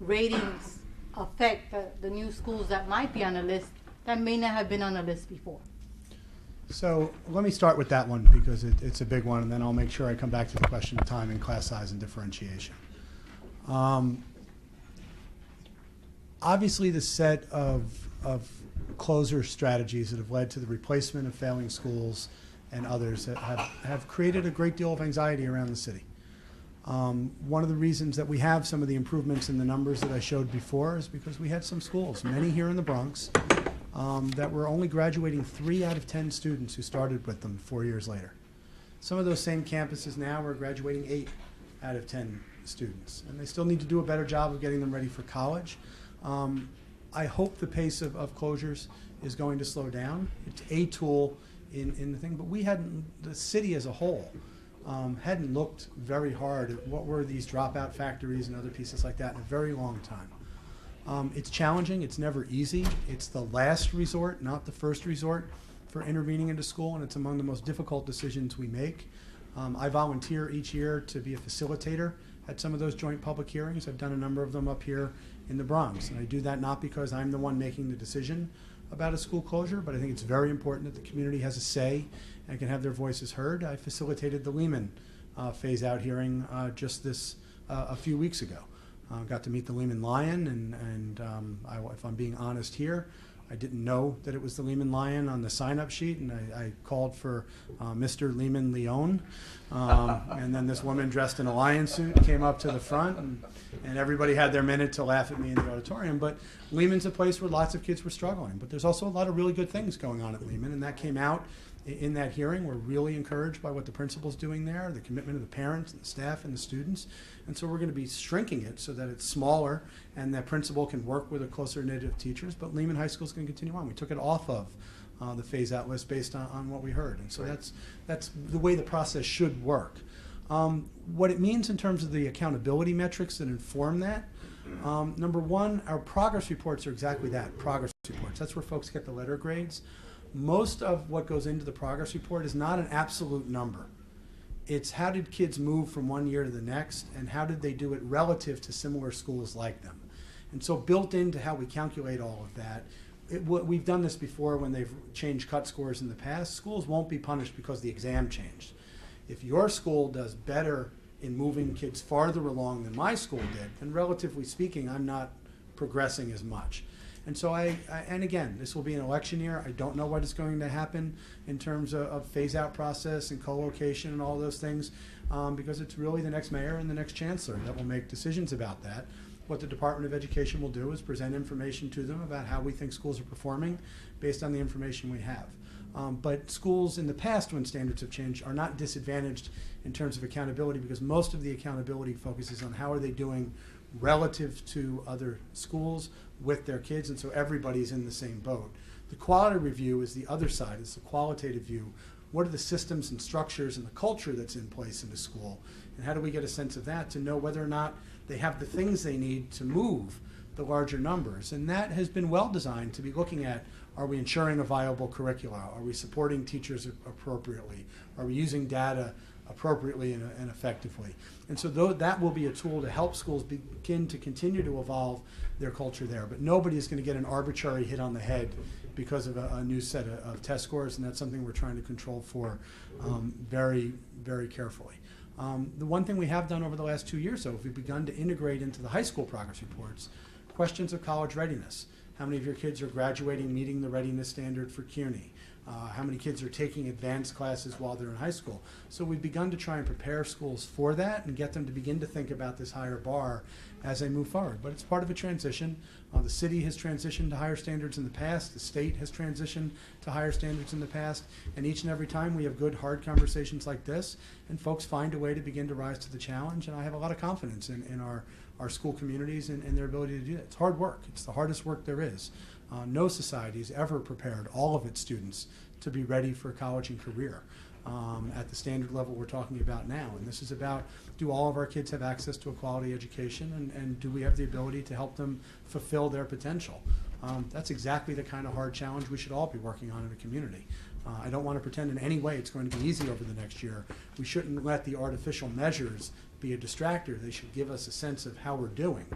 ratings affect the new schools that might be on the list that may not have been on the list before? So let me start with that one because it's a big one, and then I'll make sure I come back to the question of time and class size and differentiation. Obviously, the set of closure strategies that have led to the replacement of failing schools and others have created a great deal of anxiety around the city. One of the reasons that we have some of the improvements in the numbers that I showed before is because we had some schools, many here in the Bronx, that were only graduating 3 out of 10 students who started with them 4 years later. Some of those same campuses now are graduating 8 out of 10 students, and they still need to do a better job of getting them ready for college. I hope the pace of closures is going to slow down. It's a tool in the thing, but the city as a whole, hadn't looked very hard at what were these dropout factories and other pieces like that in a very long time. It's challenging, it's never easy. It's the last resort, not the first resort for intervening into school, and it's among the most difficult decisions we make. I volunteer each year to be a facilitator at some of those joint public hearings. I've done a number of them up here in the Bronx, and I do that not because I'm the one making the decision about a school closure, but I think it's very important that the community has a say and can have their voices heard. I facilitated the Lehman phase-out hearing just a few weeks ago. Got to meet the Lehman Lion, and if I'm being honest here, I didn't know that it was the Lehman Lion on the sign-up sheet, and I called for Mr. Lehman Leon, and then this woman dressed in a lion suit came up to the front, and everybody had their minute to laugh at me in the auditorium. But Lehman's a place where lots of kids were struggling, but there's also a lot of really good things going on at Lehman, and that came out in that hearing. We're really encouraged by what the principal's doing there, the commitment of the parents and the staff and the students. And so we're going to be shrinking it so that it's smaller and that principal can work with a closer knit of teachers. But Lehman High School is going to continue on. We took it off of the phase-out list based on what we heard. And so that's the way the process should work. What it means in terms of the accountability metrics that inform that, number one, our progress reports are exactly that, progress reports. That's where folks get the letter grades. Most of what goes into the progress report is not an absolute number. It's how did kids move from one year to the next, and how did they do it relative to similar schools like them. And so built into how we calculate all of that, we've done this before when they've changed cut scores in the past. Schools won't be punished because the exam changed. If your school does better in moving kids farther along than my school did, then relatively speaking, I'm not progressing as much. And so and again, this will be an election year. I don't know what is going to happen in terms of phase-out process and co-location and all those things, because it's really the next mayor and the next chancellor that will make decisions about that. What the Department of Education will do is present information to them about how we think schools are performing based on the information we have. But schools in the past, when standards have changed, are not disadvantaged in terms of accountability, because most of the accountability focuses on how are they doing relative to other schools with their kids, and so everybody's in the same boat. The quality review is the other side. It's the qualitative view. What are the systems and structures and the culture that's in place in the school, and how do we get a sense of that to know whether or not they have the things they need to move the larger numbers? And that has been well designed to be looking at, are we ensuring a viable curricula? Are we supporting teachers appropriately? Are we using data appropriately and effectively? And so that will be a tool to help schools begin to continue to evolve their culture there. But nobody is going to get an arbitrary hit on the head because of a new set of test scores, and that's something we're trying to control for very, very carefully. The one thing we have done over the last 2 years, though, we've begun to integrate into the high school progress reports questions of college readiness. How many of your kids are graduating, meeting the readiness standard for CUNY? How many kids are taking advanced classes while they're in high school? So we've begun to try and prepare schools for that and get them to begin to think about this higher bar as they move forward. But it's part of a transition. The city has transitioned to higher standards in the past. The state has transitioned to higher standards in the past. And each and every time we have good, hard conversations like this, and folks find a way to begin to rise to the challenge. And I have a lot of confidence in our school communities and their ability to do that. It's hard work. It's the hardest work there is. No society has ever prepared all of its students to be ready for college and career at the standard level we're talking about now. And this is about, do all of our kids have access to a quality education, and do we have the ability to help them fulfill their potential? That's exactly the kind of hard challenge we should all be working on in a community. I don't want to pretend in any way it's going to be easy over the next year. We shouldn't let the artificial measures be a distractor. They should give us a sense of how we're doing.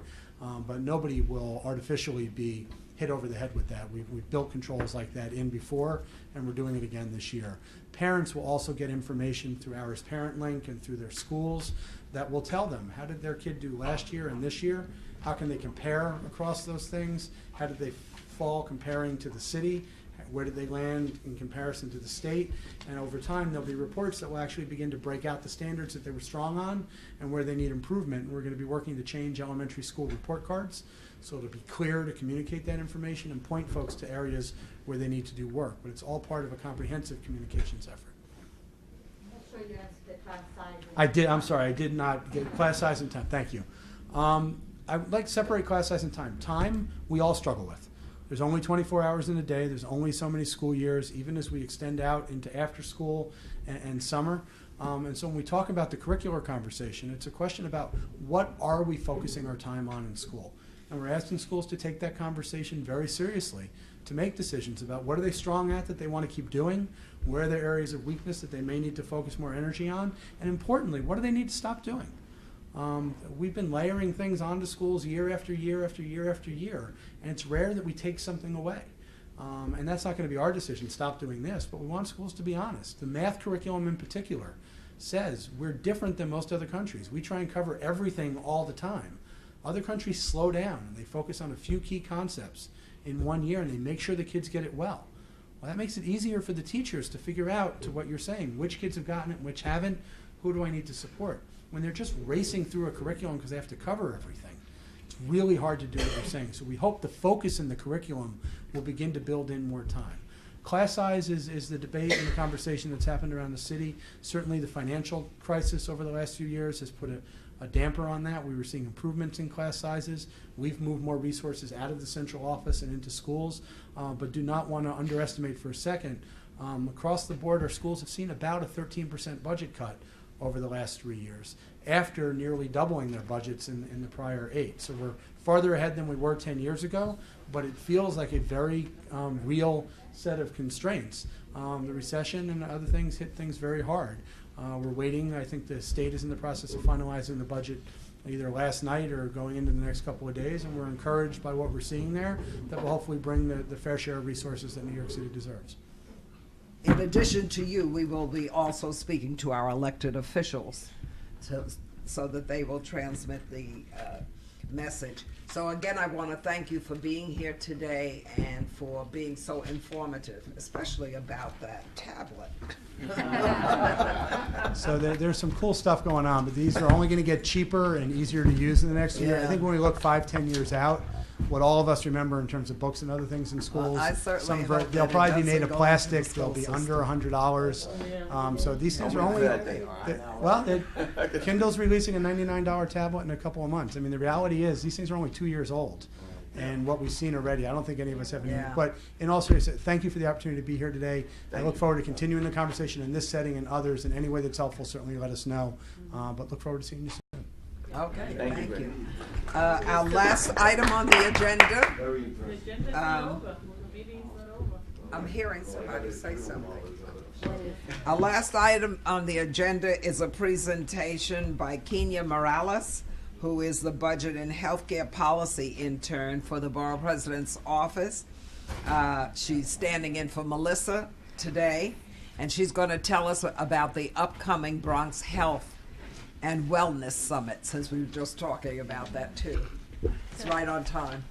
But nobody will artificially be hit over the head with that. We've built controls like that in before, and we're doing it again this year. Parents will also get information through our Parent Link and through their schools that will tell them, how did their kid do last year and this year? How can they compare across those things? How did they fall comparing to the city? Where did they land in comparison to the state? And over time, there'll be reports that will actually begin to break out the standards that they were strong on and where they need improvement. And we're going to be working to change elementary school report cards so it'll be clear to communicate that information and point folks to areas where they need to do work. But it's all part of a comprehensive communications effort. I'm sure you answered the class size. I did. I'm sorry. I did not get class size and time. Thank you. I would like to separate class size and time. Time, we all struggle with. There's only 24 hours in a day. There's only so many school years, even as we extend out into after school and summer. And so when we talk about the curricular conversation, it's a question about what are we focusing our time on in school. And we're asking schools to take that conversation very seriously, to make decisions about what are they strong at that they want to keep doing, where are their areas of weakness that they may need to focus more energy on, and importantly, what do they need to stop doing? We've been layering things onto schools year after year after year after year, and it's rare that we take something away. And that's not going to be our decision, stop doing this, but we want schools to be honest. The math curriculum in particular says we're different than most other countries. We try and cover everything all the time. Other countries slow down, and they focus on a few key concepts in 1 year, and they make sure the kids get it well. Well, that makes it easier for the teachers to figure out, to what you're saying, which kids have gotten it, which haven't, who do I need to support? When they're just racing through a curriculum because they have to cover everything, it's really hard to do what you're saying. So we hope the focus in the curriculum will begin to build in more time. Class size is the debate and the conversation that's happened around the city. Certainly the financial crisis over the last few years has put a damper on that. We were seeing improvements in class sizes. We've moved more resources out of the central office and into schools, but do not want to underestimate for a second. Across the board, our schools have seen about a 13% budget cut over the last 3 years, after nearly doubling their budgets in the prior 8. So we're farther ahead than we were 10 years ago, but it feels like a very real set of constraints. The recession and other things hit things very hard. We're waiting. I think the state is in the process of finalizing the budget either last night or going into the next couple of days, and we're encouraged by what we're seeing there that will hopefully bring the fair share of resources that New York City deserves. In addition to you, we will be also speaking to our elected officials so that they will transmit the message. So again, I want to thank you for being here today and for being so informative, especially about that tablet. So there's some cool stuff going on, but these are only going to get cheaper and easier to use in the next year. I think when we look 5-10 years out, what all of us remember in terms of books and other things in schools, I certainly hope they'll that probably it be made of doesn't go plastic. into the They'll be school under $100. So these things are only. Kindle's releasing a $99 tablet in a couple of months. I mean, the reality is these things are only 2 years old. And what we've seen already, I don't think any of us have any. Yeah. But in all seriousness, thank you for the opportunity to be here today. I look forward to continuing the conversation in this setting and others. In any way that's helpful, certainly let us know. But look forward to seeing you soon. Okay, thank you. Our last item on the agenda. I'm hearing somebody say something. Our last item on the agenda is a presentation by Kenya Morales, who is the Budget and Healthcare Policy Intern for the Borough President's Office. She's standing in for Melissa today, and she's going to tell us about the upcoming Bronx Health and Wellness Summit, since we were just talking about that too. It's right on time.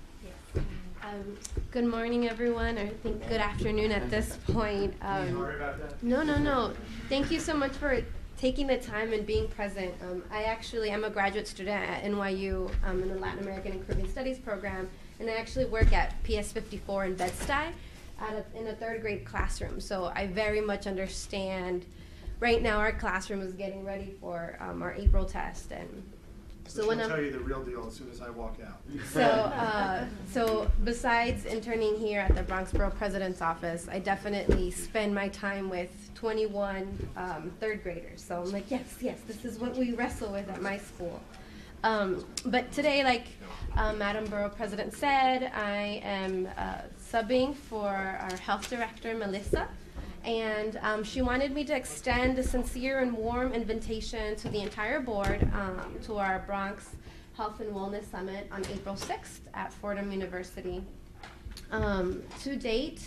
Good morning, everyone, or I think good afternoon at this point. Sorry about that. No. Thank you so much for taking the time and being present. I'm a graduate student at NYU in the Latin American and Caribbean Studies program, and I actually work at PS 54 in Bed-Stuy in a third grade classroom. So I very much understand. Right now, our classroom is getting ready for our April test, and So she'll tell you the real deal as soon as I walk out. So besides interning here at the Bronx Borough President's Office, I definitely spend my time with 21 third graders. So I'm like, yes, this is what we wrestle with at my school. But today, like Madam Borough President said, I am subbing for our health director, Melissa. And she wanted me to extend a sincere and warm invitation to the entire board to our Bronx Health and Wellness Summit on April 6th at Fordham University. To date,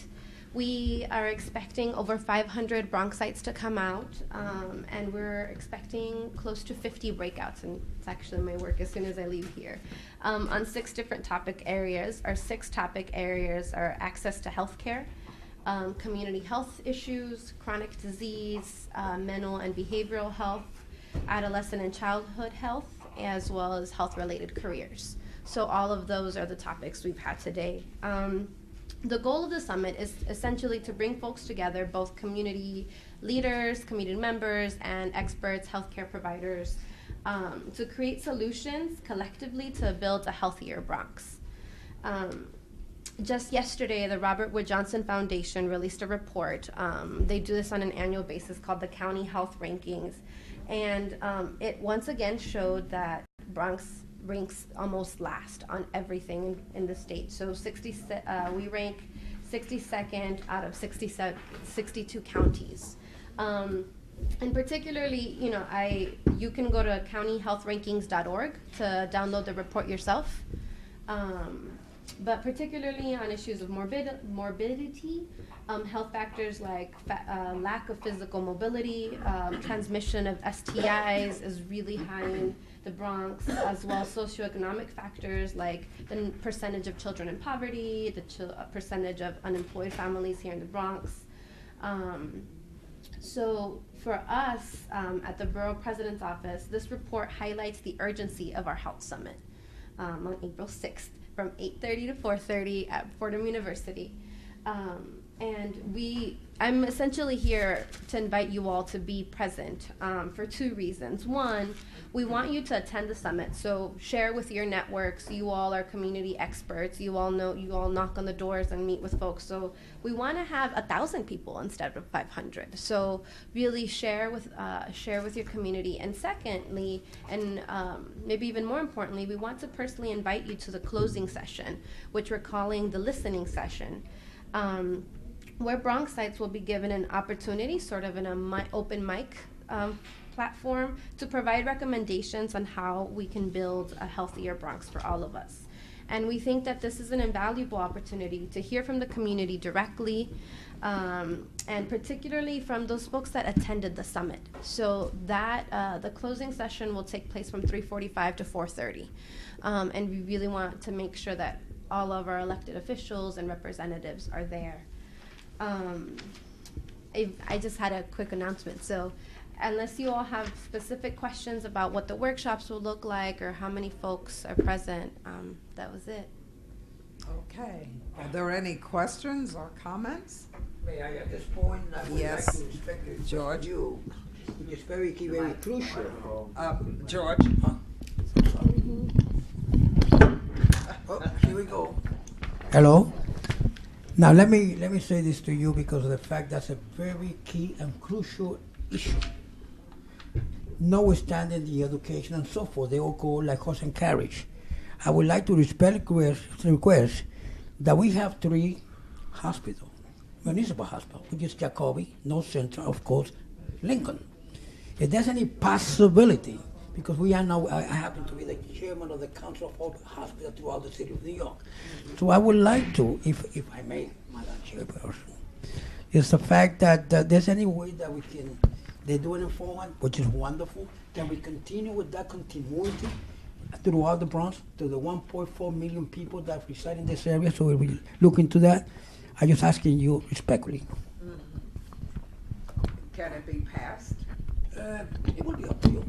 we are expecting over 500 Bronxites to come out, and we're expecting close to 50 breakouts, and it's actually my work as soon as I leave here, on 6 different topic areas. Our 6 topic areas are access to healthcare, community health issues, chronic disease, mental and behavioral health, adolescent and childhood health, as well as health-related careers. So all of those are the topics we've had today. The goal of the summit is essentially to bring folks together, both community leaders, community members, and experts, healthcare providers, to create solutions collectively to build a healthier Bronx. Just yesterday, the Robert Wood Johnson Foundation released a report. They do this on an annual basis called the County Health Rankings. And it once again showed that Bronx ranks almost last on everything in the state. So we rank 62nd out of 62 counties. And particularly, you can go to countyhealthrankings.org to download the report yourself. But particularly on issues of morbidity, health factors like lack of physical mobility, transmission of STIs is really high in the Bronx, as well as socioeconomic factors like the percentage of children in poverty, the percentage of unemployed families here in the Bronx. So for us at the Borough President's Office, this report highlights the urgency of our health summit on April 6th. From 8:30 to 4:30 at Fordham University. I'm essentially here to invite you all to be present for 2 reasons. One, we want you to attend the summit, so share with your networks. You all are community experts. You all knock on the doors and meet with folks. So we want to have 1,000 people instead of 500. So really share with your community. And secondly, and maybe even more importantly, we want to personally invite you to the closing session, which we're calling the listening session. Where Bronxites will be given an opportunity, sort of in an open mic platform to provide recommendations on how we can build a healthier Bronx for all of us. And we think that this is an invaluable opportunity to hear from the community directly, and particularly from those folks that attended the summit. So that the closing session will take place from 3:45 to 4:30. And we really want to make sure that all of our elected officials and representatives are there. I just had a quick announcement. So unless you all have specific questions about what the workshops will look like or how many folks are present, that was it. Okay. Are there any questions or comments? May I, at this point, I would Yes. like to respect the George. you, which is very key, very crucial. George? Oh, here we go. Hello. Now let me say this to you because of the fact that's a very key and crucial issue. Notwithstanding the education and so forth, they all go like horse and carriage. I would like to request that we have 3 hospitals, municipal hospitals, which is Jacoby, North Central, of course, Lincoln. If there's any possibility, because we are now, I happen to be the chairman of the Council of all Hospitals throughout the city of New York. So I would like to, if I may, Madam Chairperson, is the fact that there's any way that we can, they do it in format, which is wonderful. Can we continue with that continuity throughout the Bronx to the 1.4 million people that reside in this area? So we will look into that. I'm just asking you respectfully. Can it be passed? It will be up to you.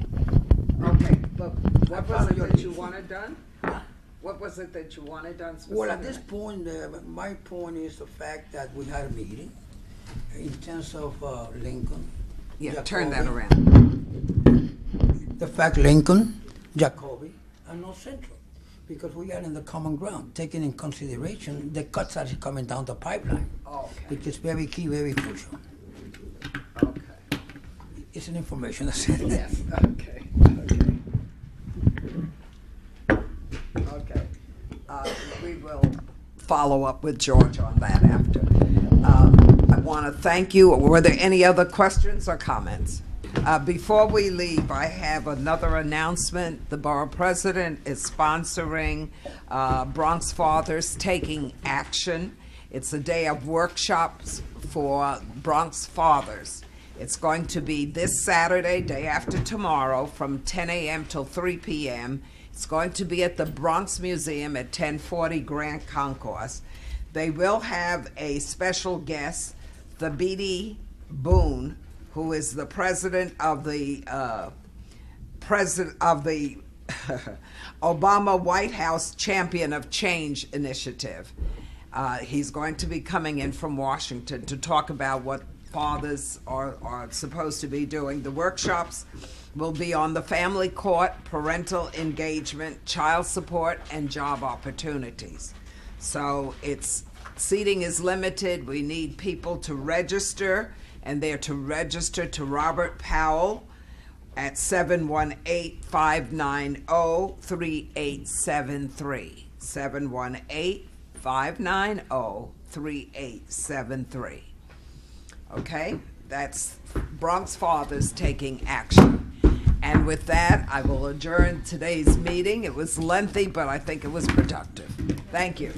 Okay, but what was it that you wanted done? What was it that you wanted done specifically? Well, at this point, my point is the fact that we had a meeting in terms of Lincoln. Yeah, Jacoby, turn that around. The fact Lincoln, Jacoby, and North Central, because we are in the common ground, taking in consideration the cuts that are coming down the pipeline, which is very key, very crucial. Okay. It's an information. That's it. Yes, okay, okay. We will follow up with George on that after. I want to thank you. Were there any other questions or comments? Before we leave, I have another announcement. The borough president is sponsoring Bronx Fathers Taking Action. It's a day of workshops for Bronx Fathers. It's going to be this Saturday, day after tomorrow, from 10 a.m. till 3 p.m. It's going to be at the Bronx Museum at 1040 Grand Concourse. They will have a special guest, the B.D. Boone, who is the president of the Obama White House Champion of Change initiative. He's going to be coming in from Washington to talk about what fathers are supposed to be doing. The workshops will be on the family court, parental engagement, child support, and job opportunities. So seating is limited. We need people to register, and they're to register to Robert Powell at 718-590-3873. 718-590-3873. Okay, that's Bronx Fathers Taking Action. And with that, I will adjourn today's meeting. It was lengthy, but I think it was productive. Thank you.